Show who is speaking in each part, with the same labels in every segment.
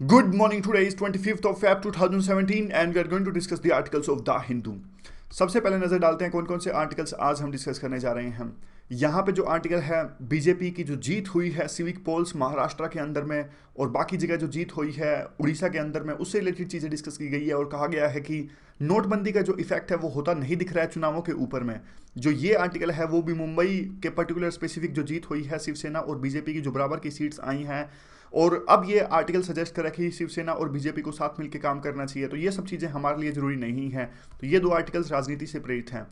Speaker 1: Good morning. Today is 25th of Feb 2017 and we are going to discuss the articles of The Hindu. सबसे पहले नज़र डालते हैं कौन कौन से आर्टिकल्स आज हम डिस्कस करने जा रहे हैं। यहाँ पे जो आर्टिकल है बीजेपी की जो जीत हुई है सिविक पोल्स महाराष्ट्र के अंदर में और बाकी जगह जो जीत हुई है उड़ीसा के अंदर में उससे रिलेटेड चीज़ें डिस्कस की गई है और कहा गया है कि नोटबंदी का जो इफेक्ट है वो होता नहीं दिख रहा है चुनावों के ऊपर में। जो ये आर्टिकल है वो भी मुंबई के पर्टिकुलर स्पेसिफिक जो जीत हुई है शिवसेना और बीजेपी की जो बराबर की सीट्स आई हैं और अब ये आर्टिकल सजेस्ट करा कि शिवसेना और बीजेपी को साथ मिलकर काम करना चाहिए, तो ये सब चीज़ें हमारे लिए ज़रूरी नहीं है। तो ये दो आर्टिकल्स राजनीति से प्रेरित हैं।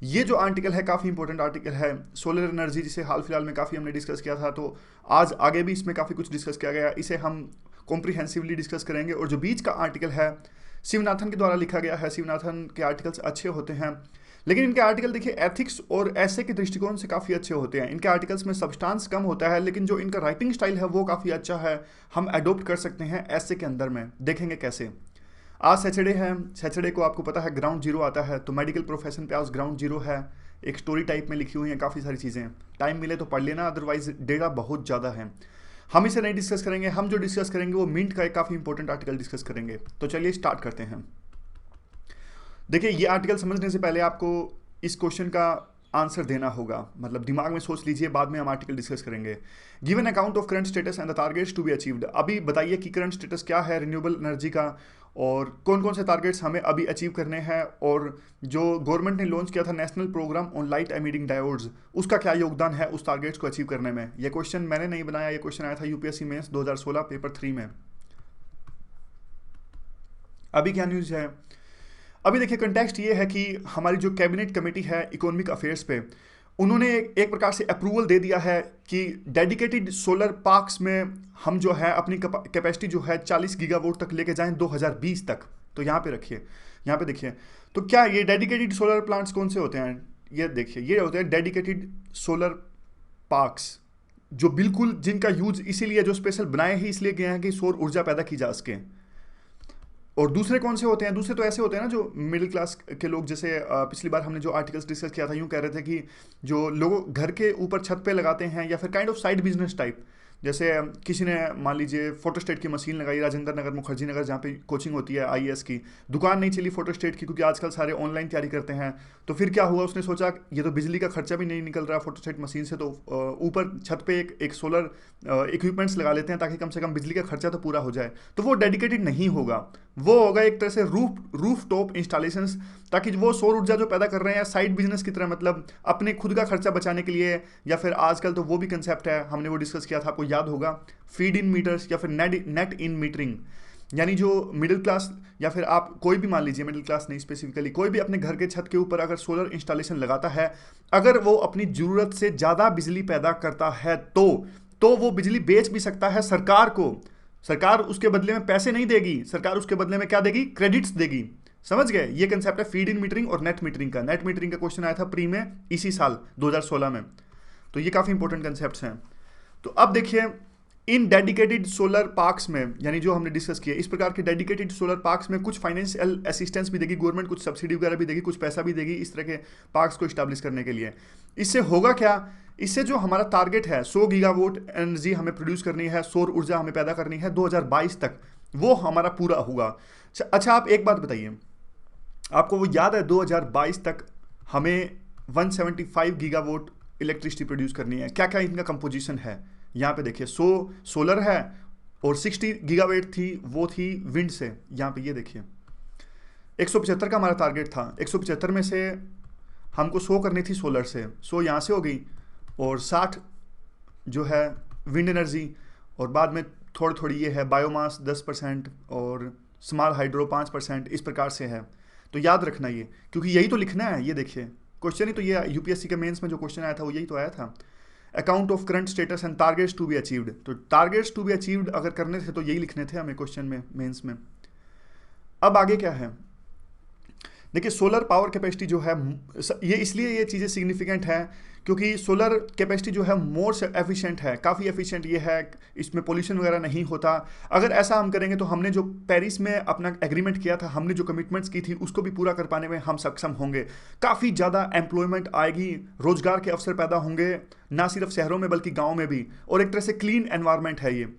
Speaker 1: ये जो आर्टिकल है काफ़ी इंपॉर्टेंट आर्टिकल है सोलर एनर्जी, जिसे हाल फिलहाल में काफ़ी हमने डिस्कस किया था, तो आज आगे भी इसमें काफ़ी कुछ डिस्कस किया गया, इसे हम कॉम्प्रिहेंसिवली डिस्कस करेंगे। और जो बीच का आर्टिकल है शिवनाथन के द्वारा लिखा गया है, शिवनाथन के आर्टिकल्स अच्छे होते हैं लेकिन इनके आर्टिकल देखिए एथिक्स और ऐसे के दृष्टिकोण से काफ़ी अच्छे होते हैं। इनके आर्टिकल्स में सब्सटेंस कम होता है लेकिन जो इनका राइटिंग स्टाइल है वो काफ़ी अच्छा है, हम अडोप्ट कर सकते हैं ऐसे के अंदर में। देखेंगे कैसे। आज सैटरडे है, सैटरडे को आपको पता है ग्राउंड जीरो आता है, तो मेडिकल प्रोफेशन पे आज ग्राउंड जीरो है। एक स्टोरी टाइप में लिखी हुई है काफ़ी सारी चीज़ें, टाइम मिले तो पढ़ लेना, अदरवाइज डेटा बहुत ज़्यादा है। हम इसे नहीं डिस्कस करेंगे, हम जो डिस्कस करेंगे वो मिंट का एक काफ़ी इंपॉर्टेंट आर्टिकल डिस्कस करेंगे। तो चलिए स्टार्ट करते हैं। देखिए ये आर्टिकल समझने से पहले आपको इस क्वेश्चन का आंसर देना होगा, मतलब दिमाग में सोच लीजिए, बाद में हम आर्टिकल डिस्कस करेंगे। Given account of current status and the targets to be achieved. अभी बताइए कि करंट स्टेटस क्या है रिन्यूएबल एनर्जी का और कौन कौन से टारगेट्स हमें अभी अचीव करने हैं, और जो गवर्नमेंट ने लॉन्च किया था national programme on light emitting diodes, उसका क्या योगदान है उस टारगेट्स को अचीव करने में। यह क्वेश्चन मैंने नहीं बनाया, ये क्वेश्चन आया था यूपीएससी मेंस 2016 पेपर 3 में। अभी क्या न्यूज़ है, अभी देखिए कंटेक्स्ट ये है कि हमारी जो कैबिनेट कमेटी है इकोनॉमिक अफेयर्स पे, उन्होंने एक प्रकार से अप्रूवल दे दिया है कि डेडिकेटेड सोलर पार्क्स में हम जो है अपनी कैपेसिटी जो है 40 गीगावाट तक लेके जाएं 2020 तक। तो यहाँ पे रखिए, यहाँ पे देखिए, तो क्या ये डेडिकेटेड सोलर प्लांट्स कौन से होते हैं, ये देखिए, ये होते हैं डेडिकेटेड सोलर पार्क्स, जो बिल्कुल जिनका यूज इसीलिए जो स्पेशल बनाए ही इसलिए गए हैं कि सौर ऊर्जा पैदा की जा सके। और दूसरे कौन से होते हैं, दूसरे तो ऐसे होते हैं ना जो मिडिल क्लास के लोग, जैसे पिछली बार हमने जो आर्टिकल्स डिस्कस किया था यूं कह रहे थे कि जो लोग घर के ऊपर छत पे लगाते हैं या फिर kind of side business type, जैसे किसी ने मान लीजिए फोटोस्टेट की मशीन लगाई राजेंद्र नगर मुखर्जी नगर जहाँ पे कोचिंग होती है आईएएस की, दुकान नहीं चली फोटोस्टेट की क्योंकि आजकल सारे ऑनलाइन तैयारी करते हैं, तो फिर क्या हुआ, उसने सोचा ये तो बिजली का खर्चा भी नहीं निकल रहा फोटोस्टेट मशीन से, तो ऊपर छत पे एक सोलर इक्विपमेंट्स लगा लेते हैं ताकि कम से कम बिजली का खर्चा तो पूरा हो जाए। तो वो डेडिकेटेड नहीं होगा, वो होगा एक तरह से रूफ टॉप इंस्टॉलेशंस, ताकि वो सौर ऊर्जा जो पैदा कर रहे हैं साइड बिजनेस की तरह, मतलब अपने खुद का खर्चा बचाने के लिए, या फिर आजकल तो वो भी कंसेप्ट है, हमने वो डिस्कस किया था आपको याद होगा, फीड इन मीटर्स या फिर नेट इन मीटरिंग। यानी जो मिडिल क्लास या फिर आप कोई भी मान लीजिए, मिडिल क्लास नहीं स्पेसिफिकली, कोई भी अपने घर के छत के ऊपर अगर सोलर इंस्टॉलेशन लगाता है, अगर वो अपनी ज़रूरत से ज़्यादा बिजली पैदा करता है तो वो बिजली बेच भी सकता है सरकार को। सरकार उसके बदले में पैसे नहीं देगी, सरकार उसके बदले में क्या देगी, क्रेडिट्स देगी। समझ गए, ये कंसेप्ट है फीड इन मीटरिंग और नेट मीटरिंग का। नेट मीटरिंग का क्वेश्चन आया था प्री में इसी साल 2016 में, तो ये काफ़ी इंपॉर्टेंट कंसेप्ट्स हैं। तो अब देखिए इन डेडिकेटेड सोलर पार्क्स में, यानी जो हमने डिस्कस किया, इस प्रकार के डेडिकेटेड सोलर पार्क्स में कुछ फाइनेंशियल असिस्टेंस भी देगी गवर्नमेंट, कुछ सब्सिडी वगैरह भी देगी, कुछ पैसा भी देगी इस तरह के पार्क्स को इस्टेब्लिश करने के लिए। इससे होगा क्या, इससे जो हमारा टारगेट है 100 गीगावाट एनर्जी हमें प्रोड्यूस करनी है, सौर ऊर्जा हमें पैदा करनी है 2022 तक, वो हमारा पूरा होगा। अच्छा आप एक बात बताइए, आपको वो याद है 2022 तक हमें 175 गीगावाट इलेक्ट्रिसिटी प्रोड्यूस करनी है, क्या क्या इनका कंपोजिशन है। यहाँ पे देखिए 100 सोलर है और 60 गीगावाट थी, वो थी विंड से। यहाँ पे ये देखिए 175 का हमारा टारगेट था, 175 में से हमको 100 करनी थी सोलर से, 100 यहाँ से हो गई, और 60 जो है विंड एनर्जी, और बाद में थोड़ी थोड़ी ये है बायोमास 10% और स्मॉल हाइड्रो 5%, इस प्रकार से है। तो याद रखना ये, क्योंकि यही तो लिखना है। ये देखिए क्वेश्चन ही तो ये यूपीएससी के मेंस में जो क्वेश्चन आया था वो यही तो आया था, account of current status and targets to be achieved. तो टारगेट्स टू बी अचीव्ड अगर करने थे तो यही लिखने थे हमें क्वेश्चन में, मेंस में। अब आगे क्या है, देखिए सोलर पावर कैपेसिटी जो है, ये इसलिए ये चीज़ें सिग्निफिकेंट है क्योंकि सोलर कैपेसिटी जो है मोर से एफिशिएंट है, काफ़ी एफिशिएंट ये है, इसमें पोल्यूशन वगैरह नहीं होता। अगर ऐसा हम करेंगे तो हमने जो पेरिस में अपना एग्रीमेंट किया था, हमने जो कमिटमेंट्स की थी उसको भी पूरा कर पाने में हम सक्षम होंगे। काफ़ी ज़्यादा एम्प्लॉयमेंट आएगी, रोजगार के अवसर पैदा होंगे, ना सिर्फ शहरों में बल्कि गाँव में भी, और एक तरह से क्लीन एनवायरनमेंट है ये।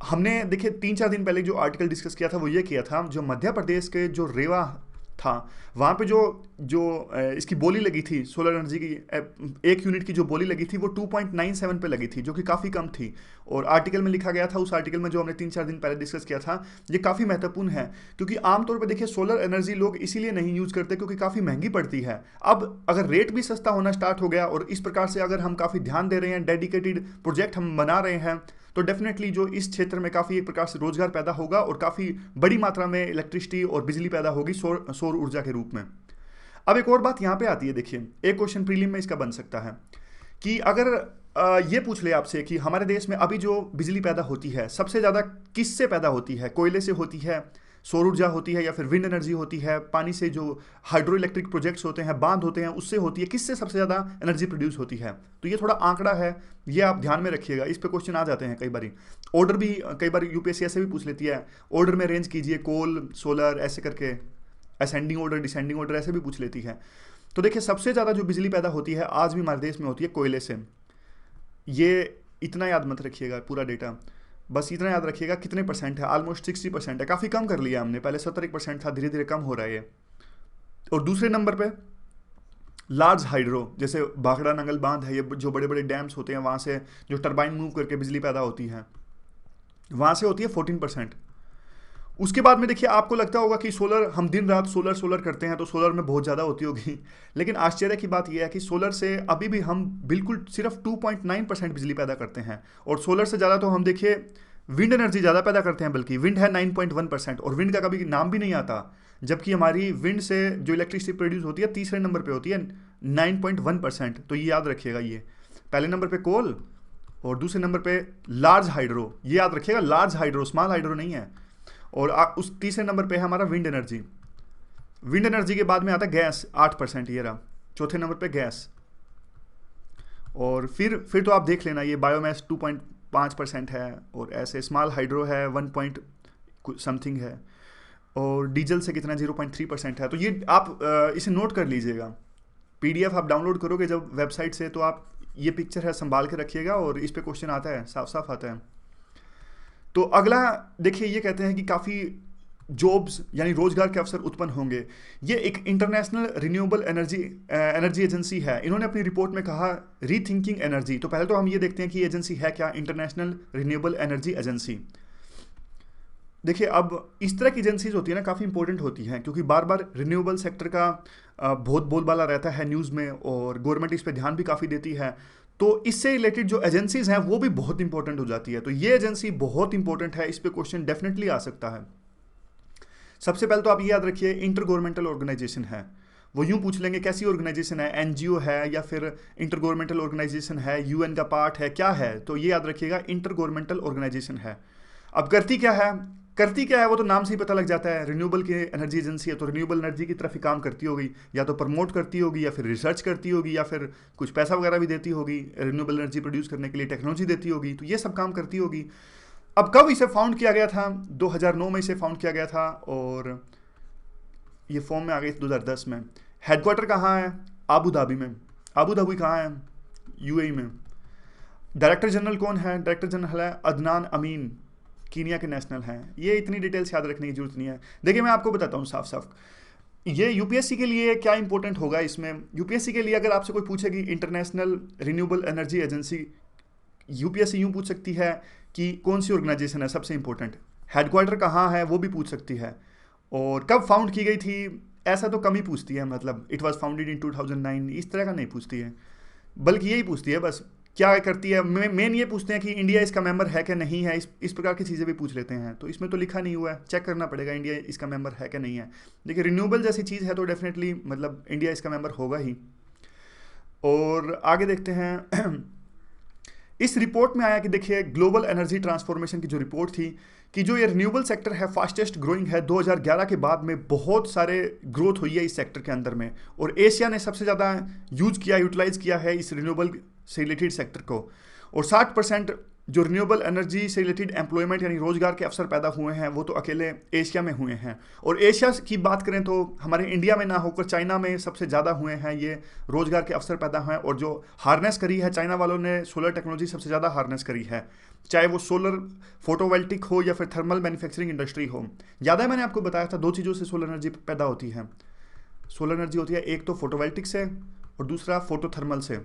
Speaker 1: हमने देखिए 3-4 दिन पहले जो आर्टिकल डिस्कस किया था वो ये किया था, जो मध्य प्रदेश के जो रेवा था, वहाँ पे जो जो इसकी बोली लगी थी सोलर एनर्जी की, 1 यूनिट की जो बोली लगी थी वो 2.97 पे लगी थी, जो कि काफ़ी कम थी। और आर्टिकल में लिखा गया था, उस आर्टिकल में जो हमने 3-4 दिन पहले डिस्कस किया था, ये काफ़ी महत्वपूर्ण है, क्योंकि आमतौर पर देखिए सोलर एनर्जी लोग इसीलिए नहीं यूज़ करते क्योंकि काफ़ी महंगी पड़ती है। अब अगर रेट भी सस्ता होना स्टार्ट हो गया और इस प्रकार से अगर हम काफ़ी ध्यान दे रहे हैं, डेडिकेटेड प्रोजेक्ट हम बना रहे हैं, तो डेफिनेटली जो इस क्षेत्र में काफ़ी एक प्रकार से रोजगार पैदा होगा और काफ़ी बड़ी मात्रा में इलेक्ट्रिसिटी और बिजली पैदा होगी सौर ऊर्जा के रूप में। अब एक और बात यहाँ पे आती है, देखिए एक क्वेश्चन प्रीलिम में इसका बन सकता है कि अगर ये पूछ ले आपसे कि हमारे देश में अभी जो बिजली पैदा होती है सबसे ज़्यादा किससे पैदा होती है, कोयले से होती है, सौर ऊर्जा होती है, या फिर विंड एनर्जी होती है, पानी से जो हाइड्रो इलेक्ट्रिक प्रोजेक्ट्स होते हैं, बांध होते हैं, उससे होती है, किससे सबसे ज़्यादा एनर्जी प्रोड्यूस होती है? तो ये थोड़ा आंकड़ा है, ये आप ध्यान में रखिएगा, इस पे क्वेश्चन आ जाते हैं कई बार। ऑर्डर भी कई बार यूपीएससी ऐसे भी पूछ लेती है, ऑर्डर में अरेंज कीजिए कोल सोलर ऐसे करके, असेंडिंग ऑर्डर डिसेंडिंग ऑर्डर ऐसे भी पूछ लेती है। तो देखिए सबसे ज़्यादा जो बिजली पैदा होती है आज भी हमारे देश में होती है कोयले से। ये इतना याद मत रखिएगा पूरा डेटा, बस इतना याद रखिएगा कितने परसेंट है, ऑलमोस्ट 60% है, काफ़ी कम कर लिया हमने, पहले 70% था, धीरे धीरे कम हो रहा है ये। और दूसरे नंबर पे लार्ज हाइड्रो, जैसे भाखड़ा नंगल बांध है, ये जो बड़े बड़े डैम्स होते हैं, वहाँ से जो टरबाइन मूव करके बिजली पैदा होती है, वहाँ से होती है 14%। उसके बाद में देखिए आपको लगता होगा कि सोलर, हम दिन रात सोलर सोलर करते हैं तो सोलर में बहुत ज़्यादा होती होगी, लेकिन आश्चर्य की बात यह है कि सोलर से अभी भी हम बिल्कुल सिर्फ 2.9% बिजली पैदा करते हैं। और सोलर से ज़्यादा तो हम देखिए विंड एनर्जी ज़्यादा पैदा करते हैं, बल्कि विंड है 9.1% और विंड का कभी नाम भी नहीं आता, जबकि हमारी विंड से जो इलेक्ट्रिसिटी प्रोड्यूस होती है तीसरे नंबर पर होती है 9.1%। तो ये याद रखिएगा, ये पहले नंबर पर कोल और दूसरे नंबर पर लार्ज हाइड्रो, ये याद रखिएगा, लार्ज हाइड्रो, स्मॉल हाइड्रो नहीं है। और उस तीसरे नंबर पे है हमारा विंड एनर्जी। विंड एनर्जी के बाद में आता है गैस 8%, ये रहा चौथे नंबर पे गैस। और फिर तो आप देख लेना, ये बायोमास 2.5% है, और ऐसे स्मॉल हाइड्रो है 1 समथिंग है, और डीजल से कितना 0.3% है। तो ये आप इसे नोट कर लीजिएगा, पीडीएफ आप डाउनलोड करोगे जब वेबसाइट से, तो आप ये पिक्चर है संभाल के रखिएगा, और इस पे क्वेश्चन आता है, साफ साफ आता है। तो अगला देखिए, ये कहते हैं कि काफ़ी जॉब्स यानी रोजगार के अवसर उत्पन्न होंगे। ये एक इंटरनेशनल रिन्यूएबल एनर्जी एजेंसी है, इन्होंने अपनी रिपोर्ट में कहा रीथिंकिंग एनर्जी। तो पहले तो हम ये देखते हैं कि एजेंसी है क्या, इंटरनेशनल रिन्यूएबल एनर्जी एजेंसी। देखिए अब इस तरह की एजेंसीज होती है ना, काफ़ी इंपॉर्टेंट होती हैं, क्योंकि बार बार रिन्यूएबल सेक्टर का बहुत बोलबाला रहता है न्यूज़ में, और गवर्नमेंट इस पर ध्यान भी काफ़ी देती है। तो इससे रिलेटेड जो एजेंसीज हैं वो भी बहुत इंपॉर्टेंट हो जाती है। तो ये एजेंसी बहुत इंपॉर्टेंट है, इस पे क्वेश्चन डेफिनेटली आ सकता है। सबसे पहले तो आप ये याद रखिए, इंटर गवर्नमेंटल ऑर्गेनाइजेशन है। वो यूं पूछ लेंगे कैसी ऑर्गेनाइजेशन है, एनजीओ है या फिर इंटर गवर्नमेंटल ऑर्गेनाइजेशन है, यूएन का पार्ट है, क्या है? तो ये याद रखिएगा, इंटर गवर्नमेंटल ऑर्गेनाइजेशन है। अब करती क्या है वो तो नाम से ही पता लग जाता है, रिन्यूएबल की एनर्जी एजेंसी है, तो रिन्यूएबल एनर्जी की तरफ ही काम करती होगी, या तो प्रमोट करती होगी, या फिर रिसर्च करती होगी, या फिर कुछ पैसा वगैरह भी देती होगी, रिन्यूएबल एनर्जी प्रोड्यूस करने के लिए टेक्नोलॉजी देती होगी, तो ये सब काम करती होगी। अब कब इसे फाउंड किया गया था? 2009 में इसे फाउंड किया गया था, और ये फॉर्म में आ गई 2010 में। हेडक्वार्टर कहाँ है? आबू धाबी में। आबू धाबी कहाँ है? यूएई में। डायरेक्टर जनरल कौन है? डायरेक्टर जनरल है अदनान अमीन, कीनिया के नेशनल हैं। ये इतनी डिटेल्स याद रखने की जरूरत नहीं है। देखिए मैं आपको बताता हूँ साफ साफ, ये यूपीएससी के लिए क्या इंपॉर्टेंट होगा इसमें। यूपीएससी के लिए अगर आपसे कोई पूछेगी international renewable energy agency, UPSC यूँ पूछ सकती है कि कौन सी ऑर्गेनाइजेशन है सबसे इंपॉर्टेंट, हेडक्वार्टर कहाँ है वो भी पूछ सकती है, और कब फाउंड की गई थी ऐसा तो कम ही पूछती है, मतलब इट वॉज फाउंडेड इन 2009 इस तरह का नहीं पूछती है, बल्कि यही पूछती है बस क्या करती है। मेन ये पूछते हैं कि इंडिया इसका मेंबर है कि नहीं है, इस प्रकार की चीज़ें भी पूछ लेते हैं। तो इसमें तो लिखा नहीं हुआ है, चेक करना पड़ेगा इंडिया इसका मेंबर है कि नहीं है। देखिए रिन्यूएबल जैसी चीज़ है तो डेफिनेटली मतलब इंडिया इसका मेंबर होगा ही। और आगे देखते हैं इस रिपोर्ट में आया कि देखिए ग्लोबल एनर्जी ट्रांसफॉर्मेशन की जो रिपोर्ट थी कि जो ये रिन्यूएबल सेक्टर है फास्टेस्ट ग्रोइंग है, 2011 के बाद में बहुत सारे ग्रोथ हुई है इस सेक्टर के अंदर में, और एशिया ने सबसे ज़्यादा यूटिलाइज किया है इस रिन्यूएबल से रिलेटेड सेक्टर को, और 60% जो रिन्यूएबल एनर्जी से रिलेटेड एम्प्लॉयमेंट यानी रोजगार के अवसर पैदा हुए हैं वो तो अकेले एशिया में हुए हैं। और एशिया की बात करें तो हमारे इंडिया में ना होकर चाइना में सबसे ज़्यादा हुए हैं ये रोजगार के अवसर पैदा हुए हैं। और जो हार्नेस करी है चाइना वालों ने सोलर टेक्नोलॉजी सबसे ज़्यादा हार्नेस करी है, चाहे वो सोलर फोटोवोल्टिक हो या फिर थर्मल मैन्युफैक्चरिंग इंडस्ट्री हो। याद है मैंने आपको बताया था 2 चीज़ों से सोलर एनर्जी पैदा होती है। सोलर एनर्जी होती है एक तो फोटोवोल्टिक से और दूसरा फोटो थर्मल से,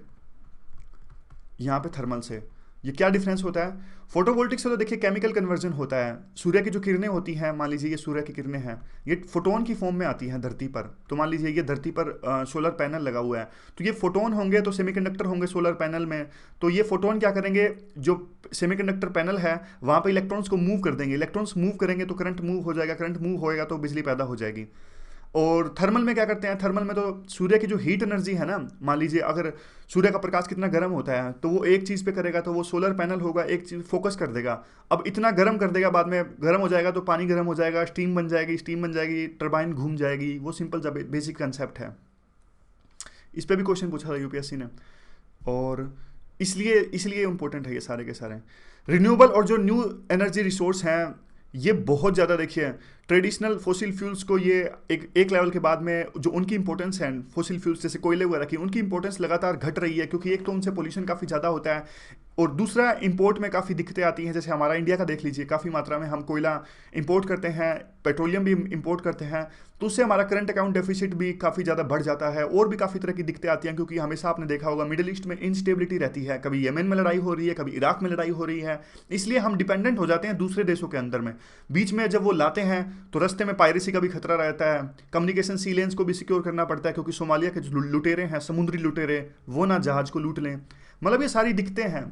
Speaker 1: यहाँ पे थर्मल से। ये क्या डिफरेंस होता है? फोटोवोल्टिक से तो देखिए केमिकल कन्वर्जन होता है, सूर्य की जो किरणें होती हैं, मान लीजिए ये सूर्य की किरणें हैं, ये फोटोन की फॉर्म में आती हैं धरती पर। तो मान लीजिए ये धरती पर सोलर पैनल लगा हुआ है, तो ये फोटोन होंगे तो सेमीकंडक्टर होंगे सोलर पैनल में। तो ये फोटोन क्या करेंगे, जो सेमीकंडक्टर पैनल है वहाँ पर इलेक्ट्रॉन्स को मूव कर देंगे, इलेक्ट्रॉन्स मूव करेंगे तो करंट मूव हो जाएगा, करंट मूव होएगा तो बिजली पैदा हो जाएगी। और थर्मल में क्या करते हैं, थर्मल में तो सूर्य की जो हीट एनर्जी है ना, मान लीजिए अगर सूर्य का प्रकाश कितना गर्म होता है तो वो एक चीज़ पे करेगा, तो वो सोलर पैनल होगा एक चीज़ फोकस कर देगा। अब इतना गर्म कर देगा, बाद में गर्म हो जाएगा तो पानी गर्म हो जाएगा, स्टीम बन जाएगी, स्टीम बन जाएगी, टरबाइन घूम जाएगी। वो सिंपल सा बेसिक कंसेप्ट है। इस पर भी क्वेश्चन पूछा था यूपीएससी ने, और इसलिए इसलिए इम्पोर्टेंट है ये सारे के सारे। रिन्यूएबल और जो न्यू एनर्जी रिसोर्स हैं ये बहुत ज़्यादा, देखिए ट्रेडिशनल फोसिल फ्यूल्स को ये एक लेवल के बाद में जो उनकी इंपॉर्टेंस है, फोसिल फ्यूल्स जैसे कोयले वगैरह की, उनकी इंपॉर्टेंस लगातार घट रही है, क्योंकि एक तो उनसे पोल्यूशन काफ़ी ज़्यादा होता है और दूसरा इंपोर्ट में काफ़ी दिक्कतें आती हैं। जैसे हमारा इंडिया का देख लीजिए, काफ़ी मात्रा में हम कोयला इंपोर्ट करते हैं, पेट्रोलियम भी इंपोर्ट करते हैं, तो उससे हमारा करंट अकाउंट डेफिसिट भी काफ़ी ज़्यादा बढ़ जाता है। और भी काफ़ी तरह की दिक्कतें आती हैं, क्योंकि हमेशा आपने देखा होगा मिडिल ईस्ट में इंस्टेबिलिटी रहती है, कभी येमेन में लड़ाई हो रही है, कभी इराक में लड़ाई हो रही है, इसलिए हम डिपेंडेंट हो जाते हैं दूसरे देशों के अंदर में। बीच में जब वो लाते हैं तो रास्ते में पायरेसी का भी खतरा रहता है, कम्युनिकेशन सी लेंस को भी सिक्योर करना पड़ता है, क्योंकि सोमालिया के जो लुटेरे हैं, समुद्री लुटेरे, वो ना जहाज को लूट लें। मतलब ये सारी दिक्कतें हैं,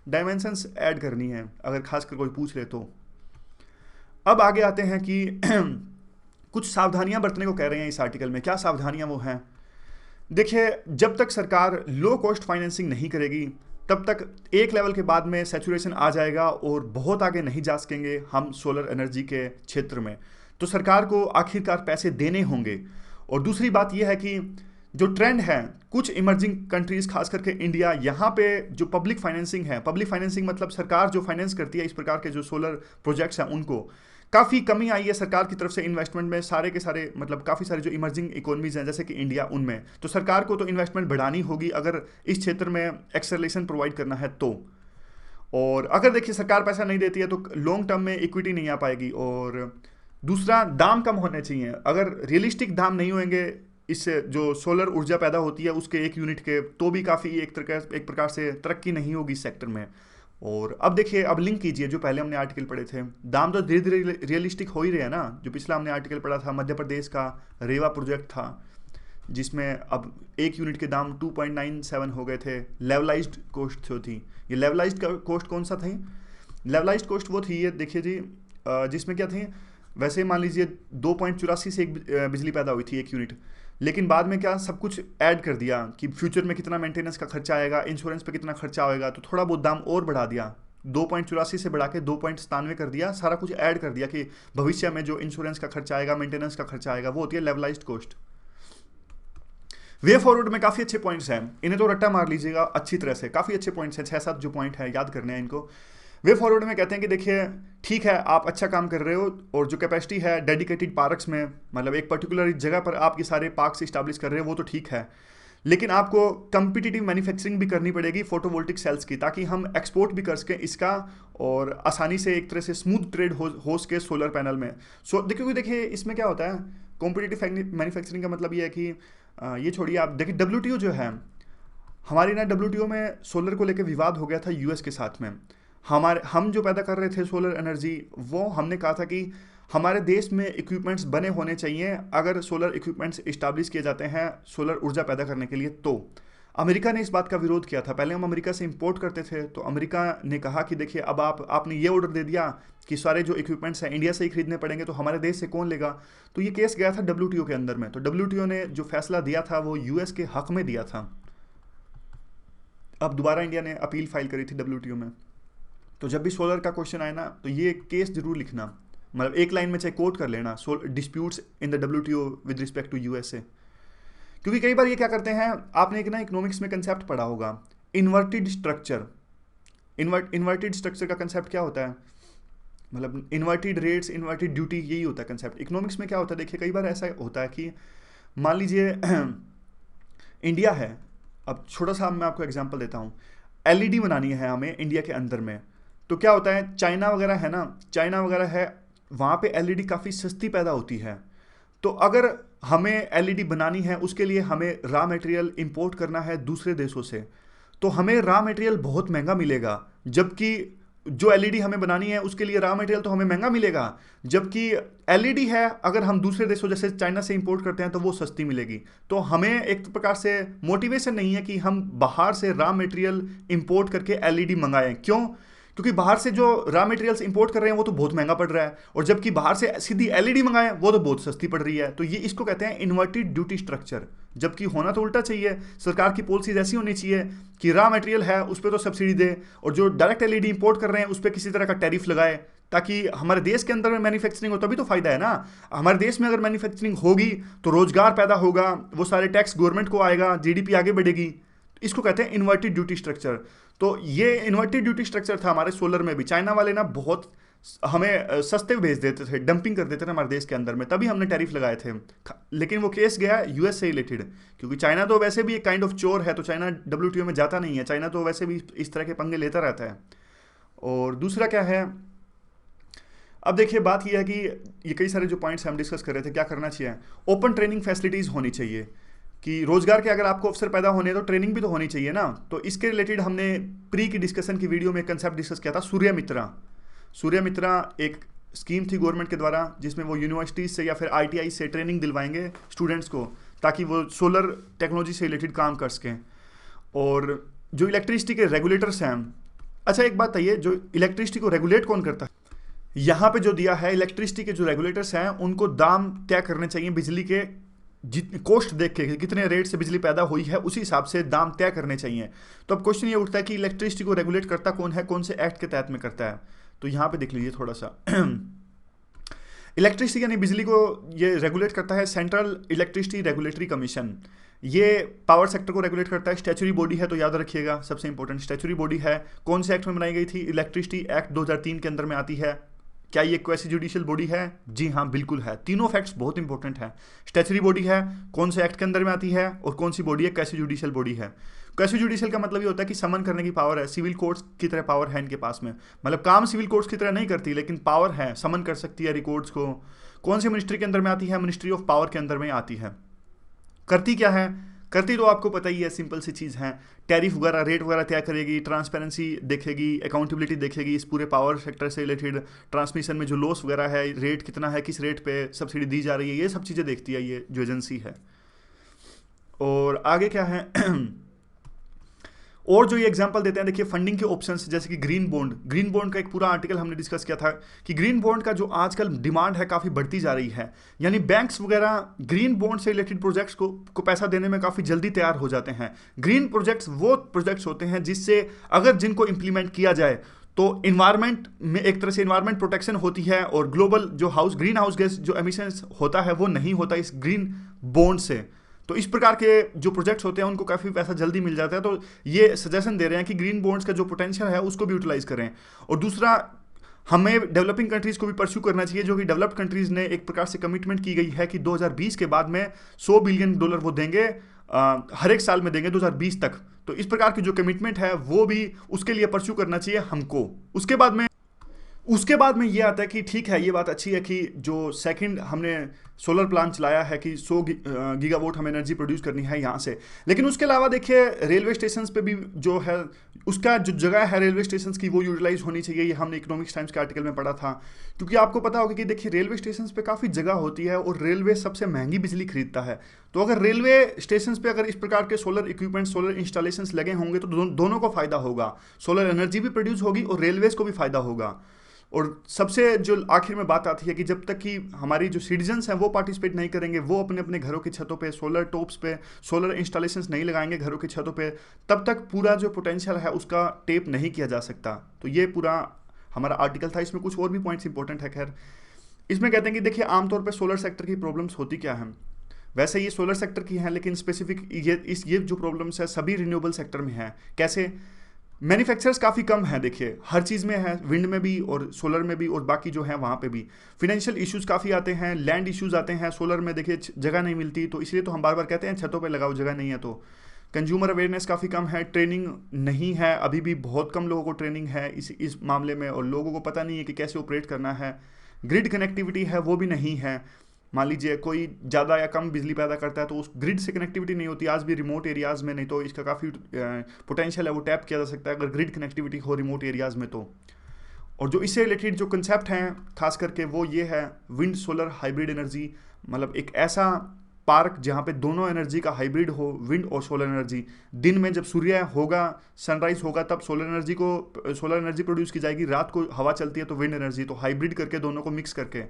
Speaker 1: डायमेंशंस ऐड करनी है अगर खासकर कोई पूछ ले तो। अब आगे आते हैं कि कुछ सावधानियां बरतने को कह रहे हैं इस आर्टिकल में। क्या सावधानियां वो हैं? देखिए, जब तक सरकार लो कॉस्ट फाइनेंसिंग नहीं करेगी तब तक एक लेवल के बाद में सैचुरेशन आ जाएगा और बहुत आगे नहीं जा सकेंगे हम सोलर एनर्जी के क्षेत्र में। तो सरकार को आखिरकार पैसे देने होंगे। और दूसरी बात यह है कि जो ट्रेंड है कुछ इमर्जिंग कंट्रीज खास करके इंडिया, यहाँ पे जो पब्लिक फाइनेंसिंग है, पब्लिक फाइनेंसिंग मतलब सरकार जो फाइनेंस करती है इस प्रकार के जो सोलर प्रोजेक्ट्स हैं, उनको काफ़ी कमी आई है सरकार की तरफ से इन्वेस्टमेंट में। सारे के सारे मतलब काफ़ी सारे जो इमर्जिंग इकोनॉमीज हैं जैसे कि इंडिया, उनमें तो सरकार को तो इन्वेस्टमेंट बढ़ानी होगी अगर इस क्षेत्र में एक्सेलरेशन प्रोवाइड करना है तो। और अगर देखिए सरकार पैसा नहीं देती है तो लॉन्ग टर्म में इक्विटी नहीं आ पाएगी। और दूसरा, दाम कम होने चाहिए। अगर रियलिस्टिक दाम नहीं होंगे इससे जो सोलर ऊर्जा पैदा होती है उसके एक यूनिट के, तो भी काफ़ी एक प्रकार से तरक्की नहीं होगी इस सेक्टर में। और अब देखिए, अब लिंक कीजिए जो पहले हमने आर्टिकल पढ़े थे, दाम तो धीरे धीरे रियलिस्टिक हो ही रहे हैं ना। जो पिछला हमने आर्टिकल पढ़ा था मध्य प्रदेश का रेवा प्रोजेक्ट था, जिसमें अब एक यूनिट के दाम 2.97 हो गए थे। लेवलाइज्ड कॉस्ट जो थी, ये लेवलाइज्ड कॉस्ट कौन सा थी? लेवलाइज्ड कॉस्ट वो थी, ये देखिए जी, जिसमें क्या थी, वैसे मान लीजिए 2.84 से एक बिजली पैदा हुई थी एक यूनिट, लेकिन बाद में क्या सब कुछ ऐड कर दिया कि फ्यूचर में कितना मेंटेनेंस का खर्चा आएगा, इंश्योरेंस पे कितना खर्चा आएगा, तो थोड़ा बहुत दाम और बढ़ा दिया, 2.84 से बढ़ा के 2.97 कर दिया, सारा कुछ ऐड कर दिया कि भविष्य में जो इंश्योरेंस का खर्चा आएगा, मेंटेनेंस का खर्चा आएगा, वो होती है लेवलाइज्ड कॉस्ट। वे फॉरवर्ड में काफ़ी अच्छे पॉइंट्स हैं, इन्हें तो रट्टा मार लीजिएगा अच्छी तरह से, काफ़ी अच्छे पॉइंट्स हैं, 6-7 जो पॉइंट हैं याद करने हैं इनको। वे फॉरवर्ड में कहते हैं कि देखिए ठीक है, आप अच्छा काम कर रहे हो और जो कैपेसिटी है डेडिकेटेड पार्क्स में, मतलब एक पर्टिकुलर जगह पर आप ये सारे पार्क्स इस्टेब्लिश कर रहे हो, वो तो ठीक है, लेकिन आपको कंपिटिटिव मैन्युफैक्चरिंग भी करनी पड़ेगी फोटोवोल्टिक सेल्स की, ताकि हम एक्सपोर्ट भी कर सकें इसका और आसानी से एक तरह से स्मूथ ट्रेड हो सके सोलर पैनल में। देखिए इसमें क्या होता है, कॉम्पिटिटिव मैन्युफैक्चरिंग का मतलब ये है कि ये छोड़िए, आप देखिए WTO जो है हमारी ना, WTO में सोलर को लेकर विवाद हो गया था यूएस के साथ में। हम जो पैदा कर रहे थे सोलर एनर्जी, वो हमने कहा था कि हमारे देश में इक्विपमेंट्स बने होने चाहिए अगर सोलर इक्विपमेंट्स इस्टेब्लिश किए जाते हैं सोलर ऊर्जा पैदा करने के लिए। तो अमेरिका ने इस बात का विरोध किया था। पहले हम अमेरिका से इंपोर्ट करते थे, तो अमेरिका ने कहा कि देखिए अब आपने ये ऑर्डर दे दिया कि सारे जो इक्विपमेंट्स हैं इंडिया से ही खरीदने पड़ेंगे, तो हमारे देश से कौन लेगा। तो ये केस गया था WTO के अंदर में, तो WTO ने जो फैसला दिया था वो यूएस के हक में दिया था। अब दोबारा इंडिया ने अपील फाइल करी थी WTO में। तो जब भी सोलर का क्वेश्चन आए ना, तो ये केस जरूर लिखना, मतलब एक लाइन में चाहे कोट कर लेना, disputes in the WTO with respect to USA। क्योंकि कई बार ये क्या करते हैं, आपने एक ना इकोनॉमिक्स में कंसेप्ट पढ़ा होगा, इन्वर्टेड स्ट्रक्चर। इन्वर्टेड स्ट्रक्चर का कंसेप्ट क्या होता है? मतलब इन्वर्टेड रेट्स, इन्वर्टेड ड्यूटी, यही होता है कंसेप्ट। इकोनॉमिक्स में क्या होता है, देखिए कई बार ऐसा होता है कि मान लीजिए इंडिया है, अब छोटा सा मैं आपको एग्जांपल देता हूँ। एलईडी बनानी है हमें इंडिया के अंदर में, तो क्या होता है, चाइना वगैरह है ना, चाइना वगैरह है, वहाँ पे एलईडी काफ़ी सस्ती पैदा होती है। तो अगर हमें एलईडी बनानी है, उसके लिए हमें रॉ मटेरियल इंपोर्ट करना है दूसरे देशों से, तो हमें रॉ मटेरियल बहुत महंगा मिलेगा। जबकि जो एलईडी हमें बनानी है उसके लिए रॉ मटेरियल तो हमें महंगा मिलेगा, जबकि एलईडी है अगर हम दूसरे देशों जैसे चाइना से इंपोर्ट करते हैं तो वो सस्ती मिलेगी। तो हमें एक प्रकार से मोटिवेशन नहीं है कि हम बाहर से रॉ मटेरियल इंपोर्ट करके एलईडी मंगाएं। क्यों? क्योंकि बाहर से जो रॉ मटेरियल्स इंपोर्ट कर रहे हैं वो तो बहुत महंगा पड़ रहा है, और जबकि बाहर से सीधी एलईडी मंगाएं वो तो बहुत सस्ती पड़ रही है। तो ये इसको कहते हैं इन्वर्टेड ड्यूटी स्ट्रक्चर। जबकि होना तो उल्टा चाहिए, सरकार की पॉलिसीज ऐसी होनी चाहिए कि रॉ मटेरियल है उस पर तो सब्सिडी दे, और जो डायरेक्ट एलईडी इंपोर्ट कर रहे हैं उस पर किसी तरह का टैरिफ लगाए, ताकि हमारे देश के अंदर में मैन्युफैक्चरिंग हो, तभी तो फायदा है ना। हमारे देश में अगर मैन्युफैक्चरिंग होगी तो रोजगार पैदा होगा, वो सारे टैक्स गवर्नमेंट को आएगा, जीडीपी आगे बढ़ेगी। इसको कहते हैं इन्वर्टेड ड्यूटी स्ट्रक्चर। तो ये इन्वर्टेड ड्यूटी स्ट्रक्चर था हमारे सोलर में भी। चाइना वाले ना बहुत हमें सस्ते भेज देते थे, डंपिंग कर देते थे हमारे देश के अंदर में, तभी हमने टैरिफ लगाए थे। लेकिन वो केस गया यूएस से रिलेटेड, क्योंकि चाइना तो वैसे भी एक काइंड ऑफ चोर है, तो चाइना डब्ल्यूटीओ में जाता नहीं है, चाइना तो वैसे भी इस तरह के पंगे लेता रहता है। और दूसरा क्या है, अब देखिए बात यह है कि ये कई सारे जो पॉइंट्स हम डिस्कस कर रहे थे, क्या करना चाहिए, ओपन ट्रेनिंग फैसिलिटीज़ होनी चाहिए कि रोजगार के अगर आपको अवसर पैदा होने तो ट्रेनिंग भी तो होनी चाहिए ना। तो इसके रिलेटेड हमने प्री की डिस्कशन की वीडियो में कंसेप्ट डिस्कस किया था, सूर्य मित्रा। सूर्य मित्रा एक स्कीम थी गवर्नमेंट के द्वारा, जिसमें वो यूनिवर्सिटीज से या फिर आईटीआई से ट्रेनिंग दिलवाएंगे स्टूडेंट्स को, ताकि वो सोलर टेक्नोलॉजी से रिलेटेड काम कर सकें। और जो इलेक्ट्रिसिटी के रेगुलेटर्स हैं, अच्छा एक बात है, जो इलेक्ट्रिसिटी को रेगुलेट कौन करता है, यहाँ पे जो दिया है इलेक्ट्रिसिटी के जो रेगुलेटर्स हैं उनको दाम तय करने चाहिए बिजली के, जितनी कॉस्ट देख के कितने रेट से बिजली पैदा हुई है उसी हिसाब से दाम तय करने चाहिए। तो अब क्वेश्चन ये उठता है कि इलेक्ट्रिसिटी को रेगुलेट करता कौन है, कौन से एक्ट के तहत में करता है। तो यहाँ पे देख लीजिए थोड़ा सा इलेक्ट्रिसिटी यानी बिजली को ये रेगुलेट करता है सेंट्रल इलेक्ट्रिसिटी रेगुलेटरी कमीशन। ये पावर सेक्टर को रेगुलेट करता है, स्टैच्यूरी बॉडी है, तो याद रखिएगा सबसे इंपॉर्टेंट स्टैच्यूरी बॉडी है। कौन से एक्ट में बनाई गई थी? इलेक्ट्रिसिटी एक्ट 2003 के अंदर में आती है। क्या ये क्वेसी जुडिशियल बॉडी है? जी हाँ बिल्कुल है। तीनों फैक्ट्स बहुत इंपॉर्टेंट है। स्टैच्यूरी बॉडी है, कौन से एक्ट के अंदर में आती है, और कौन सी बॉडी है, क्वेसी जुडिशियल बॉडी है। क्वेसी जुडिशियल का मतलब ये होता है कि समन करने की पावर है, सिविल कोर्ट्स की तरह पावर है इनके पास में। मतलब काम सिविल कोर्ट्स की तरह नहीं करती, लेकिन पावर है, समन कर सकती है रिकॉर्ड्स को। कौन सी मिनिस्ट्री के अंदर में आती है? मिनिस्ट्री ऑफ पावर के अंदर में आती है। करती क्या है? करती तो आपको पता ही है, सिंपल सी चीज़ है, टैरिफ वगैरह रेट वगैरह तय करेगी, ट्रांसपेरेंसी देखेगी, अकाउंटेबिलिटी देखेगी इस पूरे पावर सेक्टर से रिलेटेड, ट्रांसमिशन में जो लॉस वगैरह है, रेट कितना है, किस रेट पे सब्सिडी दी जा रही है, ये सब चीज़ें देखती है ये जो एजेंसी है। और आगे क्या है और जो ये एग्जांपल देते हैं, देखिए फंडिंग के ऑप्शंस, जैसे कि ग्रीन बॉन्ड। ग्रीन बॉन्ड का एक पूरा आर्टिकल हमने डिस्कस किया था कि ग्रीन बॉन्ड का जो आजकल डिमांड है काफ़ी बढ़ती जा रही है, यानी बैंक्स वगैरह ग्रीन बॉन्ड से रिलेटेड प्रोजेक्ट्स को पैसा देने में काफ़ी जल्दी तैयार हो जाते हैं। ग्रीन प्रोजेक्ट्स वो प्रोजेक्ट्स होते हैं जिससे अगर जिनको इम्प्लीमेंट किया जाए तो इन्वायरमेंट में एक तरह से इन्वायरमेंट प्रोटेक्शन होती है, और ग्लोबल जो ग्रीन हाउस गैस जो एमिशंस होता है वो नहीं होता इस ग्रीन बॉन्ड से। तो इस प्रकार के जो प्रोजेक्ट्स होते हैं उनको काफ़ी पैसा जल्दी मिल जाता है। तो ये सजेशन दे रहे हैं कि ग्रीन बॉन्ड्स का जो पोटेंशियल है उसको भी यूटिलाइज करें। और दूसरा, हमें डेवलपिंग कंट्रीज़ को भी परस्यू करना चाहिए, जो कि डेवलप्ड कंट्रीज़ ने एक प्रकार से कमिटमेंट की गई है कि 2020 के बाद में $100 बिलियन वो देंगे, हर एक साल में देंगे 2020 तक। तो इस प्रकार की जो कमिटमेंट है वो भी उसके लिए परस्यू करना चाहिए हमको। उसके बाद में ये आता है कि ठीक है, ये बात अच्छी है कि जो सेकंड हमने सोलर प्लांट चलाया है कि 100 गीगावाट हमें एनर्जी प्रोड्यूस करनी है यहाँ से, लेकिन उसके अलावा देखिए रेलवे स्टेशन पे भी जो है उसका जो जगह है रेलवे स्टेशन की वो यूटिलाइज होनी चाहिए। ये हमने इकोनॉमिक्स टाइम्स के आर्टिकल में पढ़ा था, क्योंकि आपको पता होगा कि देखिए रेलवे स्टेशन पे काफ़ी जगह होती है और रेलवे सबसे महंगी बिजली खरीदता है। तो अगर रेलवे स्टेशन पे अगर इस प्रकार के सोलर इक्विपमेंट, सोलर इंस्टॉलेशंस लगे होंगे तो दोनों को फायदा होगा, सोलर एनर्जी भी प्रोड्यूस होगी और रेलवेज को भी फायदा होगा। और सबसे जो आखिर में बात आती है कि जब तक कि हमारी जो सिटीजन्स हैं वो पार्टिसिपेट नहीं करेंगे, वो अपने अपने घरों की छतों पे सोलर टॉप्स पे सोलर इंस्टॉलेशंस नहीं लगाएंगे घरों की छतों पे, तब तक पूरा जो पोटेंशियल है उसका टेप नहीं किया जा सकता। तो ये पूरा हमारा आर्टिकल था। इसमें कुछ और भी पॉइंट्स इंपॉर्टेंट है। खैर, इसमें कहते हैं कि देखिए आमतौर पर सोलर सेक्टर की प्रॉब्लम्स होती क्या हैं। वैसे ये सोलर सेक्टर की हैं, लेकिन स्पेसिफिक ये जो प्रॉब्लम्स है सभी रिन्यूएबल सेक्टर में है। कैसे? मैन्युफैक्चरर्स काफ़ी कम हैं, देखिए हर चीज़ में है, विंड में भी और सोलर में भी और बाकी जो है वहाँ पे भी। फिनेंशियल इश्यूज काफ़ी आते हैं, लैंड इश्यूज आते हैं, सोलर में देखिए जगह नहीं मिलती, तो इसलिए तो हम बार बार कहते हैं छतों पे लगाओ, जगह नहीं है तो। कंज्यूमर अवेयरनेस काफ़ी कम है, ट्रेनिंग नहीं है, अभी भी बहुत कम लोगों को ट्रेनिंग है इस मामले में, और लोगों को पता नहीं है कि कैसे ऑपरेट करना है। ग्रिड कनेक्टिविटी है वो भी नहीं है। मान लीजिए कोई ज़्यादा या कम बिजली पैदा करता है तो उस ग्रिड से कनेक्टिविटी नहीं होती आज भी रिमोट एरियाज़ में, नहीं तो इसका काफ़ी पोटेंशियल है, वो टैप किया जा सकता है अगर ग्रिड कनेक्टिविटी हो रिमोट एरियाज़ में तो। और जो इससे रिलेटेड जो कंसेप्ट हैं खास करके वो ये है विंड सोलर हाइब्रिड एनर्जी, मतलब एक ऐसा पार्क जहाँ पे दोनों एनर्जी का हाइब्रिड हो, विंड और सोलर एनर्जी। दिन में जब सूर्य होगा, सनराइज होगा, तब सोलर एनर्जी प्रोड्यूस की जाएगी, रात को हवा चलती है तो विंड एनर्जी, तो हाइब्रिड करके दोनों को मिक्स करके।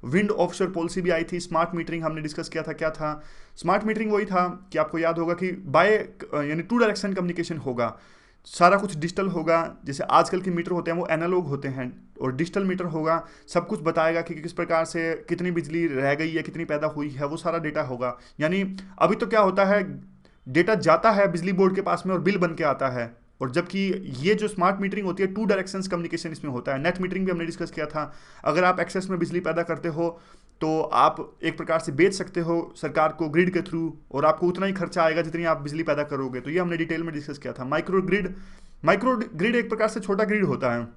Speaker 1: विंड ऑफशोर पॉलिसी भी आई थी। स्मार्ट मीटरिंग हमने डिस्कस किया था, क्या था स्मार्ट मीटरिंग? वही था कि आपको याद होगा कि बाय यानी टू डायरेक्शन कम्युनिकेशन होगा, सारा कुछ डिजिटल होगा। जैसे आजकल के मीटर होते हैं वो एनालॉग होते हैं, और डिजिटल मीटर होगा, सब कुछ बताएगा कि किस प्रकार से कितनी बिजली रह गई है, कितनी पैदा हुई है, वो सारा डेटा होगा। यानी अभी तो क्या होता है, डेटा जाता है बिजली बोर्ड के पास में और बिल बन के आता है, और जबकि ये जो स्मार्ट मीटरिंग होती है टू डायरेक्शंस कम्युनिकेशन इसमें होता है। नेट मीटरिंग भी हमने डिस्कस किया था, अगर आप एक्सेस में बिजली पैदा करते हो तो आप एक प्रकार से बेच सकते हो सरकार को ग्रिड के थ्रू, और आपको उतना ही खर्चा आएगा जितनी आप बिजली पैदा करोगे, तो ये हमने डिटेल में डिस्कस किया था। माइक्रो ग्रिड एक प्रकार से छोटा ग्रिड होता है,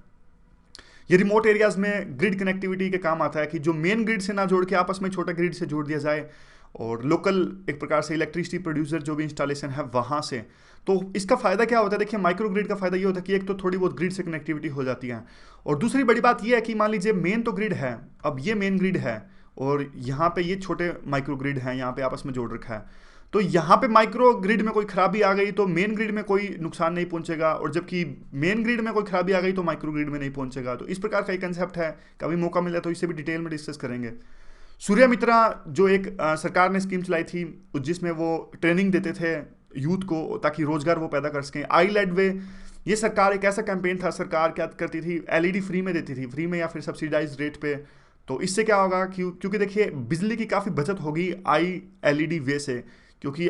Speaker 1: ये रिमोट एरियाज में ग्रिड कनेक्टिविटी के काम आता है कि जो मेन ग्रिड से ना जोड़ के आपस में छोटा ग्रिड से जोड़ दिया जाए, और लोकल एक प्रकार से इलेक्ट्रिसिटी प्रोड्यूसर जो भी इंस्टॉलेशन है वहाँ से। तो इसका फ़ायदा क्या होता है, देखिए माइक्रो ग्रिड का फ़ायदा ये होता है कि एक तो थोड़ी बहुत ग्रिड से कनेक्टिविटी हो जाती है, और दूसरी बड़ी बात ये है कि मान लीजिए मेन तो ग्रिड है, अब ये मेन ग्रिड है और यहाँ पे ये छोटे माइक्रो ग्रिड हैं, यहाँ पे आपस में जोड़ रखा है, तो यहाँ पे माइक्रो ग्रिड में कोई खराबी आ गई तो मेन ग्रिड में कोई नुकसान नहीं पहुंचेगा, और जबकि मेन ग्रिड में कोई खराबी आ गई तो माइक्रो ग्रिड में नहीं पहुंचेगा। तो इस प्रकार का एक कंसेप्ट है, कभी मौका मिला तो इसे भी डिटेल में डिस्कस करेंगे। सूर्य मित्रा जो एक सरकार ने स्कीम चलाई थी, जिसमें वो ट्रेनिंग देते थे यूथ को ताकि रोजगार वो पैदा कर सकें। आई लेड वे, ये सरकार एक ऐसा कैंपेन था, सरकार क्या करती थी, एलईडी फ्री में देती थी, फ्री में या फिर सब्सिडाइज रेट पे। तो इससे क्या होगा, क्योंकि देखिए बिजली की काफ़ी बचत होगी आई एलईडी वे से, क्योंकि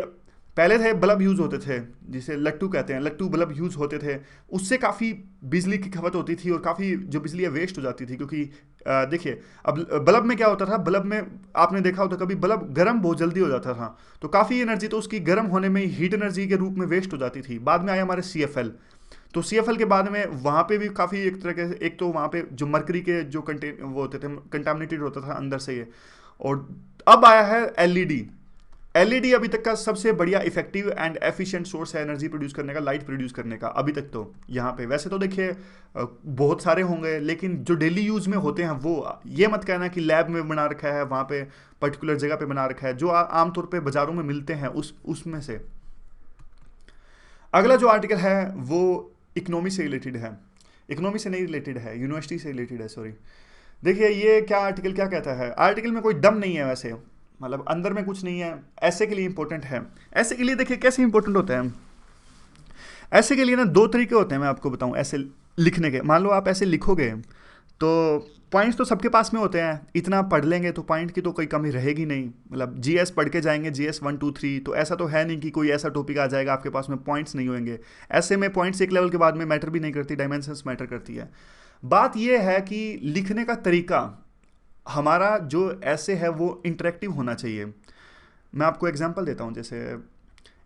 Speaker 1: पहले थे बल्ब यूज़ होते थे जिसे लट्टू कहते हैं, लट्टू बल्ब यूज़ होते थे, उससे काफ़ी बिजली की खपत होती थी और काफ़ी जो बिजली है वेस्ट हो जाती थी। क्योंकि देखिए अब बल्ब में क्या होता था, बल्ब में आपने देखा होता कभी बल्ब गर्म बहुत जल्दी हो जाता था, तो काफ़ी एनर्जी तो उसकी गर्म होने में हीट एनर्जी के रूप में वेस्ट हो जाती थी। बाद में आया हमारे CFL, तो CFL के बाद में वहाँ पे भी काफ़ी एक तरह के, एक तो वहाँ पे जो मरकरी के जो वो होते थे, कंटामिनेटेड होता था अंदर से ये, और अब आया है एलईडी अभी तक का सबसे बढ़िया इफेक्टिव एंड एफिशिएंट सोर्स है एनर्जी प्रोड्यूस करने का, लाइट प्रोड्यूस करने का अभी तक तो यहाँ पे। वैसे तो देखिए बहुत सारे होंगे, लेकिन जो डेली यूज में होते हैं वो, ये मत कहना कि लैब में बना रखा है, वहाँ पे पर्टिकुलर जगह पे बना रखा है, जो आमतौर पे बाजारों में मिलते हैं उसमें से। अगला जो आर्टिकल है वो इकोनॉमी से रिलेटेड है, इकोनॉमी से नहीं रिलेटेड है, यूनिवर्सिटी से रिलेटेड है, सॉरी। देखिए ये क्या आर्टिकल क्या कहता है, आर्टिकल में कोई दम नहीं है वैसे, मतलब अंदर में कुछ नहीं है, ऐसे के लिए इंपॉर्टेंट है। ऐसे के लिए देखिए कैसे इंपॉर्टेंट होता है, ऐसे के लिए ना दो तरीके होते हैं, मैं आपको बताऊं ऐसे लिखने के। मान लो आप ऐसे लिखोगे तो पॉइंट्स तो सबके पास में होते हैं, इतना पढ़ लेंगे तो पॉइंट की तो कोई कमी रहेगी नहीं, मतलब जीएस पढ़ के जाएंगे, जीएस 1 2 3, तो ऐसा तो है नहीं कि कोई ऐसा टॉपिक आ जाएगा आपके पास में पॉइंट्स नहीं होंगे। ऐसे में पॉइंट्स एक लेवल के बाद में मैटर भी नहीं करती, डायमेंशंस मैटर करती है। बात यह है कि लिखने का तरीका हमारा जो ऐसे है वो इंटरेक्टिव होना चाहिए। मैं आपको एग्जांपल देता हूँ, जैसे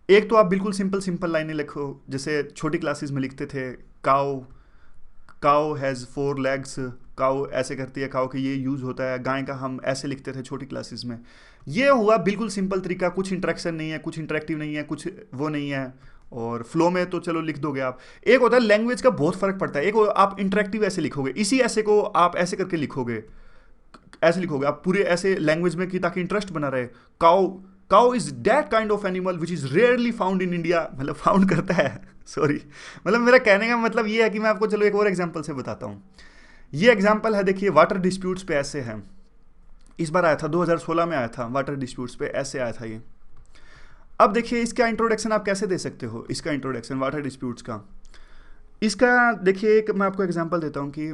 Speaker 1: एक तो आप बिल्कुल सिंपल लाइनें लिखो, जैसे छोटी क्लासेस में लिखते थे, काउ हैज़ 4 legs, काउ ऐसे करती है, काउ के ये यूज़ होता है, गाय का हम ऐसे लिखते थे छोटी क्लासेस में। ये हुआ बिल्कुल सिंपल तरीका, कुछ इंटरेक्शन नहीं है, कुछ इंटरेक्टिव नहीं है, कुछ वो नहीं है, और फ्लो में तो चलो लिख दोगे आप। एक होता है लैंग्वेज का बहुत फर्क पड़ता है, एक आप इंटरेक्टिव ऐसे लिखोगे, इसी ऐसे को आप ऐसे करके लिखोगे, ऐसे लिखोगे आप पूरे ऐसे लैंग्वेज में कि ताकि इंटरेस्ट बना रहे। Cow is that kind of animal which is rarely found in India, मतलब फाउंड करता है, सॉरी, मतलब मेरा कहने का मतलब ये है कि मैं आपको चलो एक और एग्जांपल से बताता हूँ। ये एग्जांपल है, देखिए वाटर डिस्प्यूट्स पे ऐसे है, इस बार आया था 2016 में आया था, वाटर डिस्प्यूट्स पे ऐसे आया था ये। अब देखिए इसका इंट्रोडक्शन आप कैसे दे सकते हो, इसका इंट्रोडक्शन वाटर डिस्प्यूट्स का, इसका देखिए एक मैं आपको एग्जांपल देता हूँ कि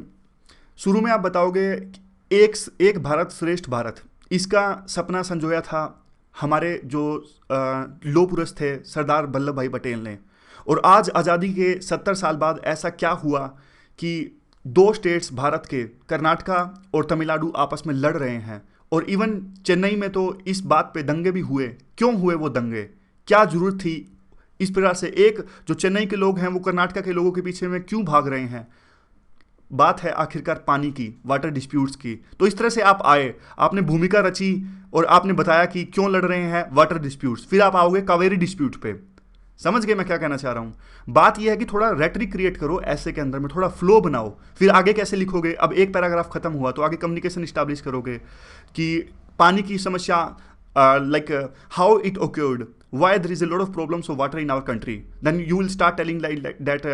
Speaker 1: शुरू में आप बताओगे एक भारत श्रेष्ठ भारत, इसका सपना संजोया था हमारे जो लौह पुरुष थे सरदार वल्लभ भाई पटेल ने, और आज आज़ादी के 70 साल बाद ऐसा क्या हुआ कि दो स्टेट्स भारत के, कर्नाटका और तमिलनाडु, आपस में लड़ रहे हैं। और इवन चेन्नई में तो इस बात पे दंगे भी हुए। क्यों हुए वो दंगे, क्या जरूरत थी इस प्रकार से? एक जो चेन्नई के लोग हैं वो कर्नाटका के लोगों के पीछे में क्यों भाग रहे हैं? बात है आखिरकार पानी की, वाटर डिस्प्यूट्स की। तो इस तरह से आप आए, आपने भूमिका रची और आपने बताया कि क्यों लड़ रहे हैं वाटर डिस्प्यूट्स, फिर आप आओगे कावेरी डिस्प्यूट पे। समझ गए मैं क्या कहना चाह रहा हूं? बात यह है कि थोड़ा रेटरिक क्रिएट करो ऐसे के अंदर में, थोड़ा फ्लो बनाओ, फिर आगे कैसे लिखोगे। अब एक पैराग्राफ खत्म हुआ तो आगे कम्युनिकेशन स्टैब्लिश करोगे कि पानी की समस्या, like how it occurred, why there is a lot of problems of water in our country. Then you will start telling like that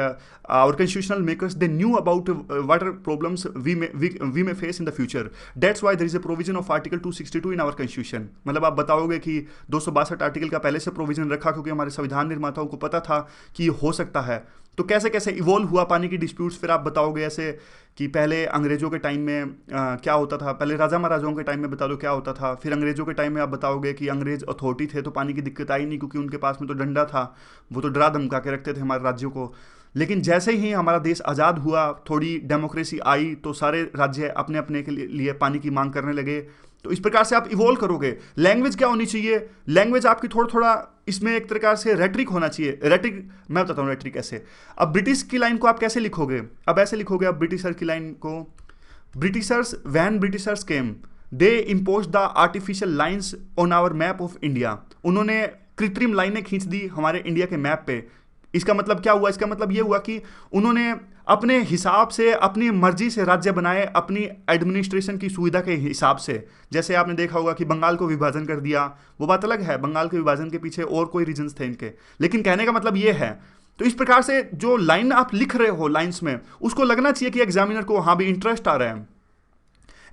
Speaker 1: our constitutional makers, they knew about water problems we may face in the future. That's why there is a provision of article 262 in our constitution. मतलब आप बताओगे कि 262 article का पहले से provision रखा क्योंकि हमारे संविधान निर्माताओं को पता था कि ये हो सकता है। तो कैसे कैसे इवॉल्व हुआ पानी की डिस्प्यूट्स, फिर आप बताओगे ऐसे कि पहले अंग्रेजों के टाइम में क्या होता था, पहले राजा महाराजाओं के टाइम में बता दो क्या होता था, फिर अंग्रेजों के टाइम में आप बताओगे कि अंग्रेज अथॉरिटी थे तो पानी की दिक्कत आई नहीं क्योंकि उनके पास में तो डंडा था, वो तो डरा धमका के रखते थे हमारे राज्यों को। लेकिन जैसे ही हमारा देश आज़ाद हुआ, थोड़ी डेमोक्रेसी आई, तो सारे राज्य अपने अपने के लिए पानी की मांग करने लगे। तो इस प्रकार से आप इवॉल्व करोगे। लैंग्वेज क्या होनी चाहिए? लैंग्वेज आपकी थोड़ा थोड़ा इसमें एक प्रकार से रेट्रिक होना चाहिए। रेट्रिक मैं बताता हूँ रेट्रिक कैसे। अब ब्रिटिश की लाइन को आप कैसे लिखोगे? अब ऐसे लिखोगे अब ब्रिटिशर की लाइन को, Britishers when Britishers came they impose the artificial lines on our map of India. उन्होंने कृत्रिम लाइनें खींच दी हमारे इंडिया के मैप पे। इसका मतलब क्या हुआ? इसका मतलब ये हुआ कि उन्होंने अपने हिसाब से, अपनी मर्जी से राज्य बनाए, अपनी एडमिनिस्ट्रेशन की सुविधा के हिसाब से। जैसे आपने देखा होगा कि बंगाल को विभाजन कर दिया, वो बात अलग है, बंगाल के विभाजन के पीछे और कोई रीजंस थे इनके, लेकिन कहने का मतलब ये है। तो इस प्रकार से जो लाइन आप लिख रहे हो लाइन्स में, उसको लगना चाहिए कि एग्जामिनर को हाँ भी इंटरेस्ट आ रहा है।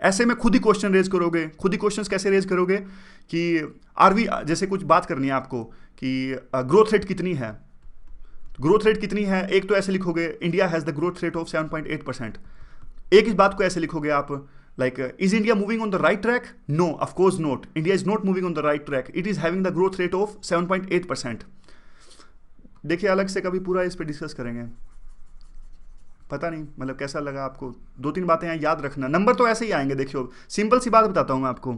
Speaker 1: ऐसे में खुद ही क्वेश्चन रेज करोगे। खुद ही क्वेश्चन कैसे रेज करोगे कि आरवी, जैसे कुछ बात करनी है आपको कि ग्रोथ रेट कितनी है, ग्रोथ रेट कितनी है, एक तो ऐसे लिखोगे India has the growth rate of 7.8%। एक इस बात को ऐसे लिखोगे आप, like is India moving on the right track? No, of course not, India is not moving on the right track, it is having the growth rate of 7.8%। देखिए अलग से कभी पूरा इस पर डिस्कस करेंगे। पता नहीं मतलब कैसा लगा आपको, 2-3 बातें यहाँ याद रखना। नंबर तो ऐसे ही आएंगे। देखियो सिंपल सी बात बताता हूँ मैं आपको,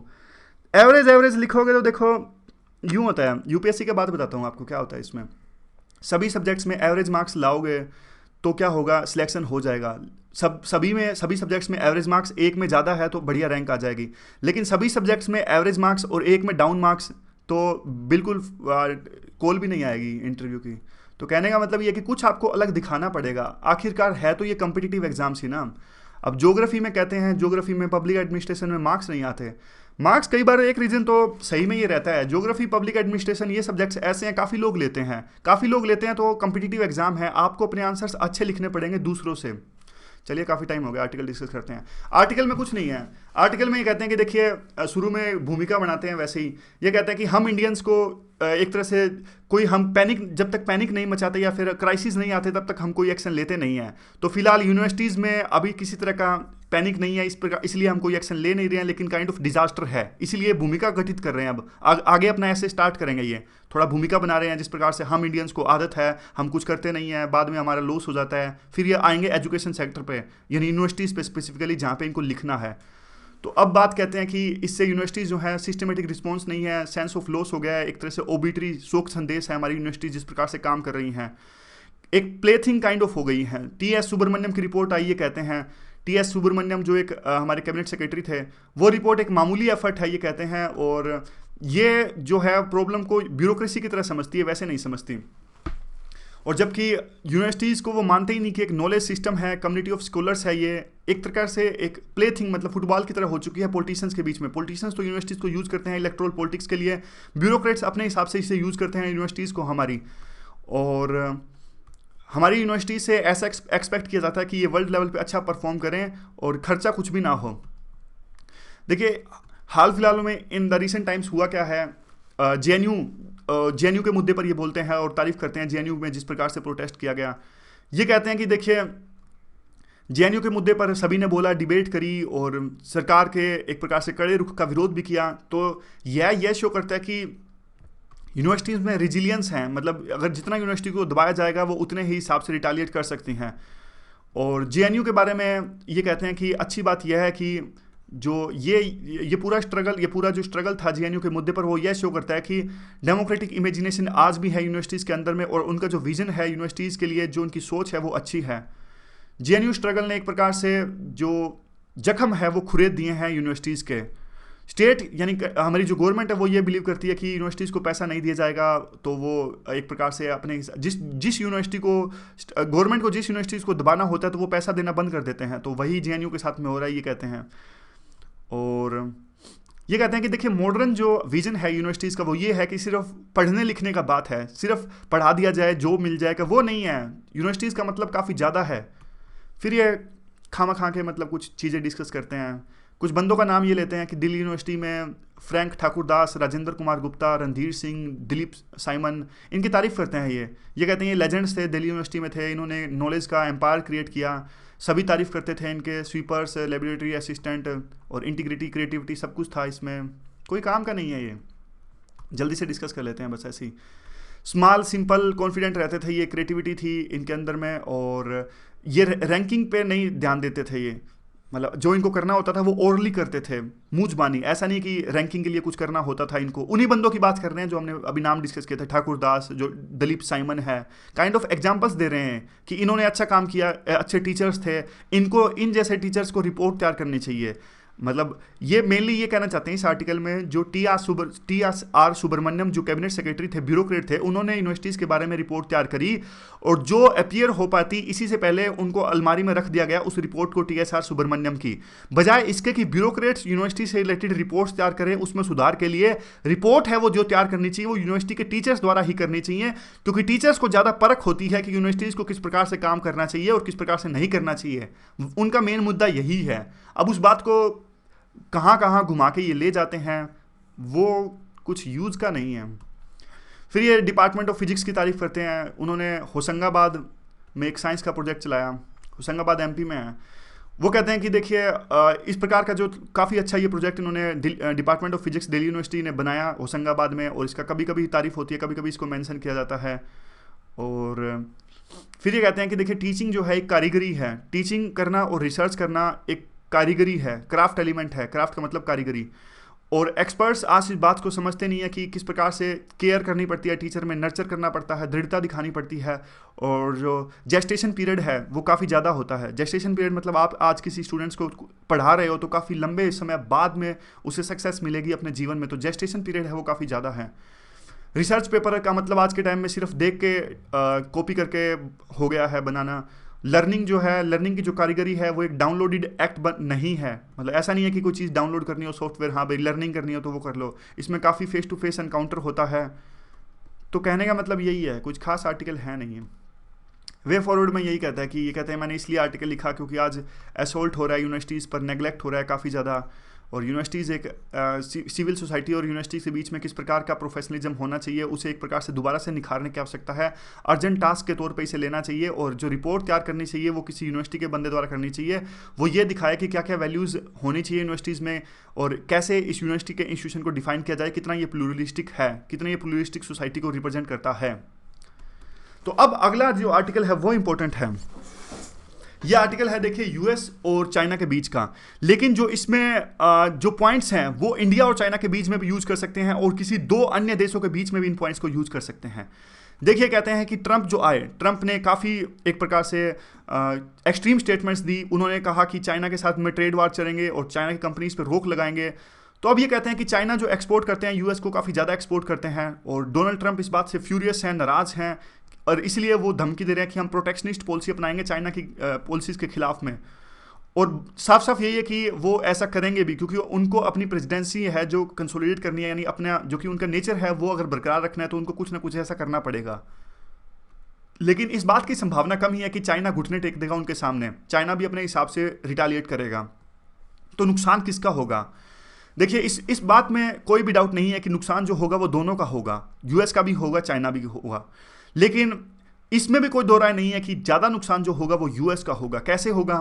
Speaker 1: एवरेज लिखोगे तो देखो यूँ होता है। यूपीएससी के बाद बताता हूँ आपको क्या होता है इसमें। सभी सब्जेक्ट्स में एवरेज मार्क्स लाओगे तो क्या होगा, सिलेक्शन हो जाएगा। सभी सब्जेक्ट्स में एवरेज मार्क्स एक में ज़्यादा है तो बढ़िया रैंक आ जाएगी। लेकिन सभी सब्जेक्ट्स में एवरेज मार्क्स और एक में डाउन मार्क्स तो बिल्कुल कॉल भी नहीं आएगी इंटरव्यू की। तो कहने का मतलब ये कि कुछ आपको अलग दिखाना पड़ेगा। आखिरकार है तो ये कम्पिटिटिव एग्जाम्स ही ना। अब ज्योग्राफी में कहते हैं, ज्योग्राफी में पब्लिक एडमिनिस्ट्रेशन में मार्क्स नहीं आते। मार्क्स कई बार एक रीजन तो सही में ये रहता है, ज्योग्राफी, पब्लिक एडमिनिस्ट्रेशन, ये सब्जेक्ट्स ऐसे हैं काफ़ी लोग लेते हैं तो कम्पिटिटिव एग्जाम है, आपको अपने आंसर्स अच्छे लिखने पड़ेंगे दूसरों से। चलिए काफ़ी टाइम हो गया, आर्टिकल डिस्कस करते हैं। आर्टिकल में कुछ नहीं है। आर्टिकल में ये कहते हैं कि देखिए शुरू में भूमिका बनाते हैं, वैसे ही ये कहते हैं कि हम इंडियंस को एक तरह से कोई, हम पैनिक, जब तक पैनिक नहीं मचाते या फिर क्राइसिस नहीं आते तब तक हम कोई एक्शन लेते नहीं हैं। तो फिलहाल यूनिवर्सिटीज़ में अभी किसी तरह का पैनिक नहीं है इस प्रकार, इसलिए हम कोई एक्शन ले नहीं रहे हैं, लेकिन काइंड ऑफ डिजास्टर है, इसलिए भूमिका गठित कर रहे हैं। अब आगे अपना ऐसे स्टार्ट करेंगे, ये थोड़ा भूमिका बना रहे हैं जिस प्रकार से हम इंडियंस को आदत है, हम कुछ करते नहीं हैं, बाद में हमारा लॉस हो जाता है। फिर ये आएंगे एजुकेशन सेक्टर पे, यानी यूनिवर्सिटीज़ पे स्पेसिफिकली, जहाँ पे इनको लिखना है। तो अब बात कहते हैं कि इससे यूनिवर्सिटीज़ जो है सिस्टमेटिक रिस्पॉन्स नहीं है, सेंस ऑफ लॉस हो गया है, एक तरह से ओबिटरी शोक संदेश है हमारी यूनिवर्सिटी जिस प्रकार से काम कर रही हैं, एक प्लेथिंग काइंड ऑफ हो गई है। टी.एस. सुब्रमण्यम की रिपोर्ट आई, ये कहते हैं टी.एस. सुब्रमण्यम जो एक हमारे कैबिनेट सेक्रेटरी थे, वो रिपोर्ट एक मामूली एफर्ट है ये कहते हैं, और ये जो है प्रॉब्लम को ब्यूरोक्रेसी की तरह समझती है, वैसे नहीं समझती। और जबकि यूनिवर्सिटीज़ को वो मानते ही नहीं कि एक नॉलेज सिस्टम है, कम्युनिटी ऑफ स्कॉलर्स है, ये एक प्रकार से एक प्ले थिंग, मतलब फुटबॉल की तरह हो चुकी है पॉलिटिशियंस के बीच में। पॉलिटिशियंस तो यूनिवर्सिटीज़ को यूज़ करते हैं इलेक्ट्रोल पॉलिटिक्स के लिए, ब्यूरोक्रेट्स अपने हिसाब से इसे यूज़ करते हैं यूनिवर्सिटीज़ को हमारी। और हमारी यूनिवर्सिटी से ऐसा एक्सपेक्ट किया जाता है कि ये वर्ल्ड लेवल पे अच्छा परफॉर्म करें और खर्चा कुछ भी ना हो। देखिए हाल फिलहाल में इन द रिसेंट टाइम्स हुआ क्या है, जेएनयू के मुद्दे पर ये बोलते हैं और तारीफ करते हैं जेएनयू में जिस प्रकार से प्रोटेस्ट किया गया। ये कहते हैं कि देखिए जेएनयू के मुद्दे पर सभी ने बोला, डिबेट करी और सरकार के एक प्रकार से कड़े रुख का विरोध भी किया। तो यह शो करता है कि यूनिवर्सिटीज़ में रिजिलियंस हैं, मतलब अगर जितना यूनिवर्सिटी को दबाया जाएगा वो उतने ही हिसाब से रिटालिएट कर सकती हैं। और जेएनयू के बारे में ये कहते हैं कि अच्छी बात यह है कि जो ये पूरा स्ट्रगल, ये पूरा जो स्ट्रगल था जेएनयू के मुद्दे पर, वो ये शो करता है कि डेमोक्रेटिक इमेजिनेशन आज भी है यूनिवर्सिटीज़ के अंदर में, और उनका जो विजन है यूनिवर्सिटीज़ के लिए, जो उनकी सोच है वो अच्छी है। जेएनयू स्ट्रगल ने एक प्रकार से जो जख्म है वो खुरेद दिए हैं यूनिवर्सिटीज़ के। स्टेट यानी हमारी जो गवर्नमेंट है वो ये बिलीव करती है कि यूनिवर्सिटीज़ को पैसा नहीं दिया जाएगा, तो वो एक प्रकार से अपने जिस यूनिवर्सिटी को, गवर्नमेंट को जिस यूनिवर्सिटीज़ को दबाना होता है तो वो पैसा देना बंद कर देते हैं। तो वही जेएनयू के साथ में हो रहा है, ये कहते हैं। और ये कहते हैं कि देखिए मॉडर्न जो विजन है यूनिवर्सिटीज़ का वो ये है कि सिर्फ पढ़ने लिखने का बात है, सिर्फ पढ़ा दिया जाए जो मिल जाएगा, वो नहीं है। यूनिवर्सिटीज़ का मतलब काफ़ी ज़्यादा है। फिर ये खामा खा के मतलब कुछ चीज़ें डिस्कस करते हैं। कुछ बंदों का नाम ये लेते हैं कि दिल्ली यूनिवर्सिटी में फ्रैंक ठाकुरदास, राजेंद्र कुमार गुप्ता, रणधीर सिंह, दिलीप साइमन, इनकी तारीफ़ करते हैं। ये कहते हैं ये लेजेंड्स थे, दिल्ली यूनिवर्सिटी में थे, इन्होंने नॉलेज का एम्पायर क्रिएट किया। सभी तारीफ़ करते थे इनके, स्वीपर्स, लेबोरेटरी असिस्टेंट, और इंटीग्रिटी, क्रिएटिविटी सब कुछ था इसमें। कोई काम का नहीं है ये, जल्दी से डिस्कस कर लेते हैं बस ऐसे ही। स्मॉल, सिंपल, कॉन्फिडेंट रहते थे ये, क्रिएटिविटी थी इनके अंदर में, और ये रैंकिंग पे नहीं ध्यान देते थे ये, मतलब जो इनको करना होता था वो ओरली करते थे, मुंह ज़बानी। ऐसा नहीं कि रैंकिंग के लिए कुछ करना होता था इनको। उन्हीं बंदों की बात कर रहे हैं जो हमने अभी नाम डिस्कस किए थे, ठाकुरदास, जो दिलीप साइमन है, काइंड ऑफ एग्जांपल्स दे रहे हैं कि इन्होंने अच्छा काम किया, अच्छे टीचर्स थे, इनको इन जैसे टीचर्स को रिपोर्ट तैयार करनी चाहिए। मतलब ये मेनली ये कहना चाहते हैं इस आर्टिकल में, जो टी आर सुब्रमण्यम जो कैबिनेट सेक्रेटरी थे, ब्यूरोक्रेट थे, उन्होंने यूनिवर्सिटीज़ के बारे में रिपोर्ट तैयार करी, और जो अपीयर हो पाती इसी से पहले उनको अलमारी में रख दिया गया उस रिपोर्ट को, TSR सुब्रमण्यम की, बजाय इसके कि ब्यूरोक्रेट्स यूनिवर्सिटी से रिलेटेड रिपोर्ट्स तैयार करें उसमें सुधार के लिए। रिपोर्ट है वो जो तैयार करनी चाहिए वो यूनिवर्सिटी के टीचर्स द्वारा ही करनी चाहिए, क्योंकि टीचर्स को ज़्यादा परख होती है कि यूनिवर्सिटीज़ को किस प्रकार से काम करना चाहिए और किस प्रकार से नहीं करना चाहिए। उनका मेन मुद्दा यही है। अब उस बात को कहाँ कहाँ घुमा के ये ले जाते हैं वो कुछ यूज़ का नहीं है। फिर ये डिपार्टमेंट ऑफ फिजिक्स की तारीफ़ करते हैं। उन्होंने होशंगाबाद में एक साइंस का प्रोजेक्ट चलाया, होशंगाबाद MP में है। वो कहते हैं कि देखिए इस प्रकार का जो काफ़ी अच्छा ये प्रोजेक्ट इन्होंने department of physics Delhi university ने बनाया होशंगाबाद में, और इसका कभी कभी तारीफ़ होती है, कभी कभी इसको मेंशन किया जाता है। और फिर ये कहते हैं कि देखिए टीचिंग जो है एक कारीगरी है, टीचिंग करना और रिसर्च करना एक कारीगरी है, क्राफ्ट एलिमेंट है। क्राफ्ट का मतलब कारीगरी। और एक्सपर्ट्स आज इस बात को समझते नहीं है कि किस प्रकार से केयर करनी पड़ती है, टीचर में नर्चर करना पड़ता है, दृढ़ता दिखानी पड़ती है, और जो जेस्टेशन पीरियड है वो काफ़ी ज़्यादा होता है। जेस्टेशन पीरियड मतलब आप आज किसी स्टूडेंट्स को पढ़ा रहे हो तो काफ़ी लंबे समय बाद में उसे सक्सेस मिलेगी अपने जीवन में, तो जेस्टेशन पीरियड है वो काफ़ी ज़्यादा है। रिसर्च पेपर का मतलब आज के टाइम में सिर्फ देख के कॉपी करके हो गया है बनाना। लर्निंग जो है, लर्निंग की जो कारीगरी है वो एक डाउनलोडेड एक्ट नहीं है। मतलब ऐसा नहीं है कि कोई चीज़ डाउनलोड करनी हो सॉफ्टवेयर, हाँ भाई लर्निंग करनी हो तो वो कर लो। इसमें काफ़ी फेस टू फेस एनकाउंटर होता है। तो कहने का मतलब यही है, कुछ खास आर्टिकल है नहीं है। वे फॉरवर्ड में यही कहता है कि ये कहते हैं मैंने इसलिए आर्टिकल लिखा क्योंकि आज असोल्ट हो रहा है यूनिवर्सिटीज़ पर, नेगलेक्ट हो रहा है काफ़ी ज़्यादा, और यूनिवर्सिटीज़ एक सिविल सोसाइटी और यूनिवर्सिटी के बीच में किस प्रकार का प्रोफेशनलिज्म होना चाहिए उसे एक प्रकार से दोबारा से निखारने की आवश्यकता है। अर्जेंट टास्क के तौर पे इसे लेना चाहिए, और जो रिपोर्ट तैयार करनी चाहिए वो किसी यूनिवर्सिटी के बंदे द्वारा करनी चाहिए। वो ये दिखाए कि क्या क्या वैल्यूज़ होनी चाहिए यूनिवर्सिटीज़ में, और कैसे इस यूनिवर्सिटी के इंस्टीट्यूशन को डिफाइन किया जाए, कितना ये प्लूरलिस्टिक है, कितना ये प्लूरलिस्टिक सोसाइटी को रिप्रेजेंट करता है। तो अब अगला जो आर्टिकल है वो इंपॉर्टेंट है। यह आर्टिकल है देखिए US और चाइना के बीच का, लेकिन जो इसमें जो पॉइंट्स हैं वो इंडिया और चाइना के बीच में भी यूज़ कर सकते हैं, और किसी दो अन्य देशों के बीच में भी इन पॉइंट्स को यूज़ कर सकते हैं। देखिए कहते हैं कि ट्रंप जो आए, ट्रंप ने काफ़ी एक प्रकार से एक्सट्रीम स्टेटमेंट्स दी। उन्होंने कहा कि चाइना के साथ में ट्रेड वार चलेंगे और चाइना की कंपनीज पर रोक लगाएंगे। तो अब ये कहते हैं कि चाइना जो एक्सपोर्ट करते हैं US को काफ़ी ज़्यादा एक्सपोर्ट करते हैं, और डोनाल्ड ट्रंप इस बात से फ्यूरियस हैं, नाराज़ हैं, और इसलिए वो धमकी दे रहे हैं कि हम प्रोटेक्शनिस्ट पॉलिसी अपनाएंगे चाइना की पॉलिसीज़ के खिलाफ में। और साफ साफ यही है कि वो ऐसा करेंगे भी, क्योंकि उनको अपनी प्रेसिडेंसी है जो कंसोलिडेट करनी है, यानी अपना जो कि उनका नेचर है वो अगर बरकरार रखना है तो उनको कुछ ना कुछ ऐसा करना पड़ेगा। लेकिन इस बात की संभावना कम ही है कि चाइना घुटने टेक देगा उनके सामने, चाइना भी अपने हिसाब से रिटालिएट करेगा। तो नुकसान किसका होगा? देखिए इस बात में कोई भी डाउट नहीं है कि नुकसान जो होगा वो दोनों का होगा, US का भी होगा, चाइना भी होगा। लेकिन इसमें भी कोई दो राय नहीं है कि ज़्यादा नुकसान जो होगा वो US का होगा। कैसे होगा?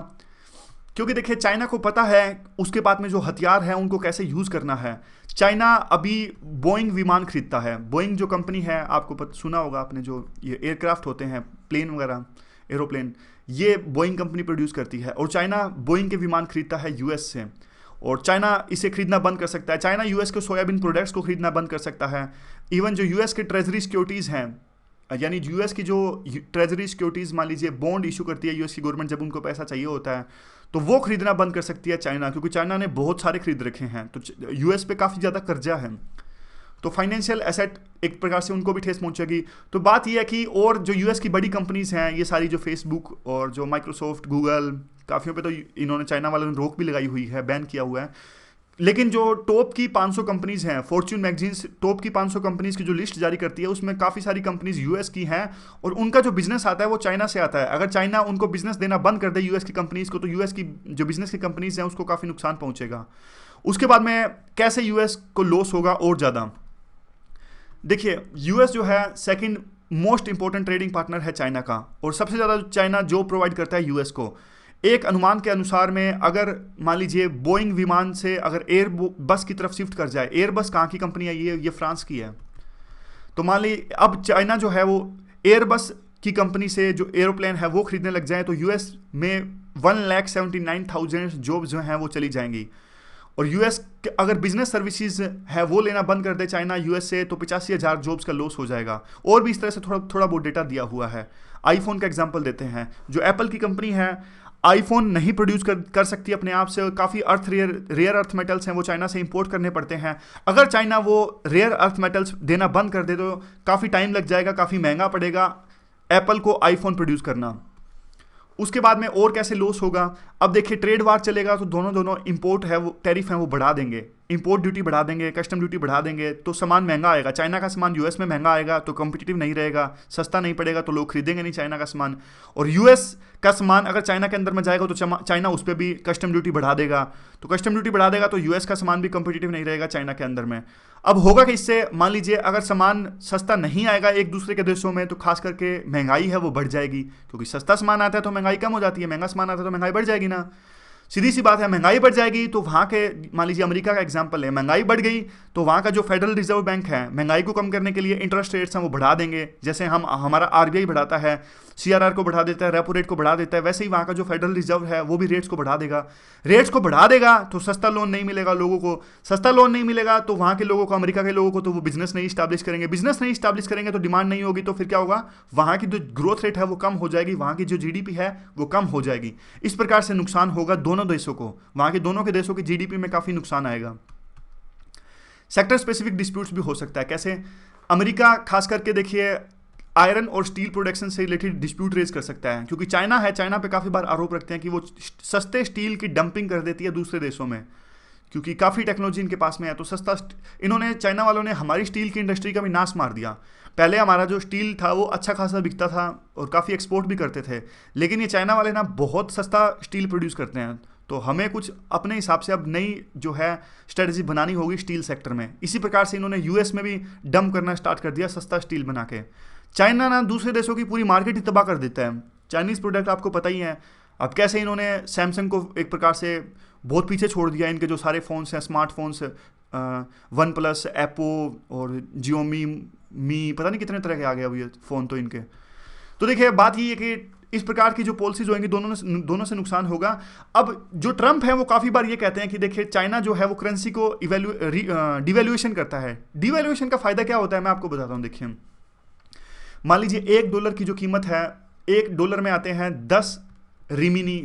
Speaker 1: क्योंकि देखिए चाइना को पता है उसके पास में जो हथियार है उनको कैसे यूज़ करना है। चाइना अभी बोइंग विमान खरीदता है। बोइंग जो कंपनी है, आपको सुना होगा आपने, जो ये एयरक्राफ्ट होते हैं, प्लेन वगैरह, एरोप्लेन, ये बोइंग कंपनी प्रोड्यूस करती है। और चाइना बोइंग के विमान खरीदता है यूएस से, और चाइना इसे खरीदना बंद कर सकता है। चाइना यूएस के सोयाबीन प्रोडक्ट्स को खरीदना बंद कर सकता है। इवन जो यूएस के ट्रेजरी सिक्योरिटीज़ हैं, यानी यूएस की जो ट्रेजरी सिक्योरिटीज़, मान लीजिए बॉन्ड इशू करती है यूएस की गवर्नमेंट जब उनको पैसा चाहिए होता है, तो वो खरीदना बंद कर सकती है चाइना, क्योंकि चाइना ने बहुत सारे खरीद रखे हैं। तो यूएस पे काफ़ी ज़्यादा कर्जा है, तो फाइनेंशियल एसेट एक प्रकार से उनको भी ठेस पहुंचेगी। तो बात यह है कि और जो यूएस की बड़ी कंपनीज हैं, ये सारी जो फेसबुक और जो माइक्रोसॉफ्ट, गूगल, काफ़ियों पे तो इन्होंने, चाइना वालों ने रोक भी लगाई हुई है, बैन किया हुआ है। लेकिन जो टॉप की 500 कंपनीज हैं, फॉर्च्यून मैगजीन्स टॉप की 500 कंपनीज की जो लिस्ट जारी करती है, उसमें काफ़ी सारी कंपनीज यूएस की हैं, और उनका जो बिजनेस आता है वो चाइना से आता है। अगर चाइना उनको बिजनेस देना बंद कर दे यूएस की कंपनीज को, तो यूएस की जो बिजनेस की कंपनीज हैं उसको काफ़ी नुकसान पहुंचेगा। उसके बाद में कैसे यूएस को लॉस होगा और ज़्यादा। देखिए यूएस जो है second most important trading partner है चाइना का, और सबसे ज़्यादा चाइना जो प्रोवाइड करता है यूएस को। एक अनुमान के अनुसार में, अगर मान लीजिए बोइंग विमान से अगर एयर बस की तरफ शिफ्ट कर जाए, एयर बस कहाँ की कंपनी है, ये फ्रांस की है। तो मान ली अब चाइना जो है वो एयर बस की कंपनी से जो एरोप्लेन है वो खरीदने लग जाए, तो यूएस में 1,79,000 जॉब्स जो हैं वो चली जाएंगी। और यूएस अगर बिजनेस सर्विसेज है वो लेना बंद कर दे चाइना यूएस से, तो 85,000 जॉब्स का लॉस हो जाएगा। और भी इस तरह से थोड़ा बहुत डेटा दिया हुआ है। आईफोन का एग्जांपल देते हैं, जो एप्पल की कंपनी है, आईफोन नहीं प्रोड्यूस कर सकती अपने आप से, काफ़ी रेयर अर्थ मेटल्स हैं वो चाइना से इंपोर्ट करने पड़ते हैं। अगर चाइना वो रेयर अर्थ मेटल्स देना बंद कर दे, तो काफ़ी टाइम लग जाएगा, काफ़ी महंगा पड़ेगा एप्पल को आईफोन प्रोड्यूस करना। उसके बाद में और कैसे लॉस होगा। अब देखिए ट्रेड वार चलेगा, तो दोनों इंपोर्ट है वो, टैरिफ है वो बढ़ा देंगे, इंपोर्ट ड्यूटी बढ़ा देंगे, कस्टम ड्यूटी बढ़ा देंगे, तो सामान महंगा आएगा। चाइना का सामान यूएस में महंगा आएगा तो कॉम्पिटिटिव नहीं रहेगा, सस्ता नहीं पड़ेगा, तो लोग खरीदेंगे नहीं चाइना का सामान। और यूएस का सामान अगर चाइना के अंदर में जाएगा, तो चाइना उस पर भी कस्टम ड्यूटी बढ़ा देगा, तो कस्टम ड्यूटी बढ़ा देगा तो यूएस का सामान भी कॉम्पिटिटिव नहीं रहेगा चाइना के अंदर में। अब होगा कि इससे, मान लीजिए अगर सामान सस्ता नहीं आएगा एक दूसरे के देशों में, तो खास करके महंगाई है वो बढ़ जाएगी, क्योंकि सस्ता सामान आता है तो महंगाई कम हो जाती है, महंगा सामान आता है तो महंगाई बढ़ जाएगी ना। सीधी सी बात है, महंगाई बढ़ जाएगी तो वहाँ के, मान लीजिए अमेरिका का एग्जांपल है, महंगाई बढ़ गई तो वहाँ का जो फेडरल रिजर्व बैंक है, महंगाई को कम करने के लिए इंटरेस्ट रेट्स हैं वो बढ़ा देंगे। जैसे हमारा आरबीआई बढ़ाता है, सीआरआर को बढ़ा देता है, रेपो रेट को बढ़ा देता है, वैसे ही वहाँ का जो फेडरल रिजर्व है वो भी रेट्स को बढ़ा देगा। रेट्स को बढ़ा देगा तो सस्ता लोन नहीं मिलेगा लोगों को, सस्ता लोन नहीं मिलेगा तो वहाँ के लोगों को, अमेरिका के लोगों को, तो वो बिजनेस नहीं स्टैब्लिश करेंगे, बिजनेस नहीं स्टैब्लिश करेंगे तो डिमांड नहीं होगी, तो फिर क्या होगा, वहाँ की जो ग्रोथ रेट है वो कम हो जाएगी, वहाँ की जो जीडीपी है वो कम हो जाएगी। इस प्रकार से नुकसान होगा दोनों देशों को, वहाँ के दोनों के देशों की जीडीपी में काफ़ी नुकसान आएगा। सेक्टर स्पेसिफिक डिस्प्यूट्स भी हो सकता है। कैसे, अमेरिका खास करके देखिए आयरन और स्टील प्रोडक्शन से रिलेटेड डिस्प्यूट रेज कर सकता है, क्योंकि चाइना है, चाइना पे काफ़ी बार आरोप रखते हैं कि वो सस्ते स्टील की डंपिंग कर देती है दूसरे देशों में, क्योंकि काफ़ी टेक्नोलॉजी इनके पास में है, तो सस्ता इन्होंने, चाइना वालों ने हमारी स्टील की इंडस्ट्री का भी नाश मार दिया। पहले हमारा जो स्टील था वो अच्छा खासा बिकता था और काफ़ी एक्सपोर्ट भी करते थे, लेकिन ये चाइना वाले ना बहुत सस्ता स्टील प्रोड्यूस करते हैं, तो हमें कुछ अपने हिसाब से अब नई जो है स्ट्रेटजी बनानी होगी स्टील सेक्टर में। इसी प्रकार से इन्होंने यूएस में भी डंप करना स्टार्ट कर दिया सस्ता स्टील बना के। चाइना ना दूसरे देशों की पूरी मार्केट ही तबाह कर देता है, चाइनीज़ प्रोडक्ट आपको पता ही है। अब कैसे इन्होंने सैमसंग को एक प्रकार से बहुत पीछे छोड़ दिया, इनके जो सारे फ़ोन्स हैं, स्मार्टफोन्स, वन प्लस, एप्पो और जियोमी पता नहीं कितने तरह के आ गए अभी फ़ोन तो इनके। तो देखिए बात ये है कि इस प्रकार की जो पॉलिसीज होंगी दोनों से नुकसान होगा। अब जो ट्रंप है वो काफ़ी बार ये कहते हैं कि देखिए चाइना जो है वो करेंसी को डिवैल्यूएशन करता है। डिवैल्यूएशन का फ़ायदा क्या होता है मैं आपको बताता हूँ। देखिए मान लीजिए $1 की जो कीमत है, $1 में आते हैं 10 रिमिनी,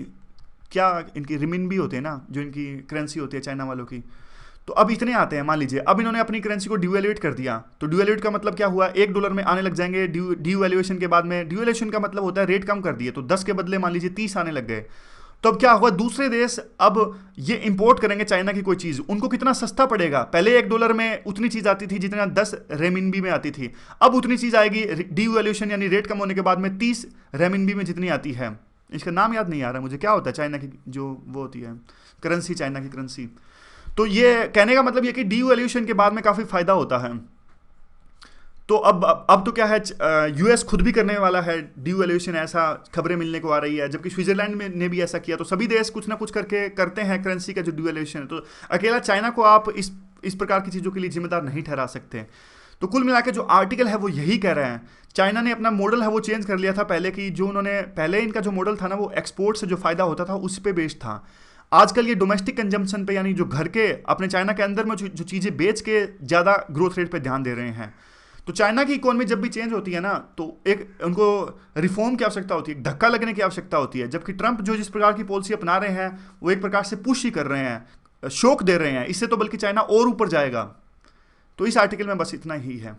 Speaker 1: क्या इनकी रिमिन भी होते हैं ना, जो इनकी करेंसी होती है चाइना वालों की, तो अब इतने आते हैं। मान लीजिए अब इन्होंने अपनी करेंसी को डिवैल्यूएट कर दिया, तो डिवैल्यूएट का मतलब क्या हुआ, $1 में आने लग जाएंगे डिवैल्यूएशन के बाद में। डिवैल्यूएशन का मतलब होता है रेट कम कर दिए, तो 10 के बदले मान लीजिए 30 आने लग गए। तो अब क्या हुआ, दूसरे देश अब ये इंपोर्ट करेंगे चाइना की कोई चीज़, उनको कितना सस्ता पड़ेगा। पहले $1 में उतनी चीज़ आती थी जितना 10 रेमिनबी में आती थी, अब उतनी चीज़ आएगी डिवैल्यूएशन यानी रेट कम होने के बाद में 30 रेमिनबी में जितनी आती है। इसका नाम याद नहीं आ रहा मुझे, क्या होता है चाइना की जो वो होती है करेंसी, चाइना की करेंसी। तो ये कहने का मतलब ये कि डिवैल्यूएशन के बाद में काफ़ी फ़ायदा होता है। तो अब तो क्या है, यूएस खुद भी करने वाला है डिवैल्यूएशन, ऐसा खबरें मिलने को आ रही है, जबकि स्विट्जरलैंड में ने भी ऐसा किया। तो सभी देश कुछ ना कुछ करके करते हैं करेंसी का जो डिवैल्यूएशन है। तो अकेला चाइना को आप इस प्रकार की चीज़ों के लिए जिम्मेदार नहीं ठहरा सकते। तो कुल मिला के जो आर्टिकल है वो यही कह रहे हैं, चाइना ने अपना मॉडल है वो चेंज कर लिया था। पहले की जो उन्होंने पहले इनका जो मॉडल था ना, वो एक्सपोर्ट से जो फायदा होता था उस पे बेस्ड था। आजकल ये डोमेस्टिक कंजम्पशन पे, यानी जो घर के अपने चाइना के अंदर में जो चीज़ें बेच के ज़्यादा ग्रोथ रेट पे ध्यान दे रहे हैं। तो चाइना की इकोनॉमी जब भी चेंज होती है ना, तो एक उनको रिफॉर्म की आवश्यकता होती है, एक धक्का लगने की आवश्यकता होती है। जबकि ट्रंप जो जिस प्रकार की पॉलिसी अपना रहे हैं वो एक प्रकार से पुश ही कर रहे हैं, शोक दे रहे हैं, इससे तो बल्कि चाइना और ऊपर जाएगा। तो इस आर्टिकल में बस इतना ही है।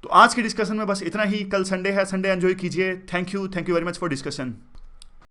Speaker 1: तो आज की डिस्कशन में बस इतना ही। कल संडे है, संडे एंजॉय कीजिए। Thank you very much for discussion.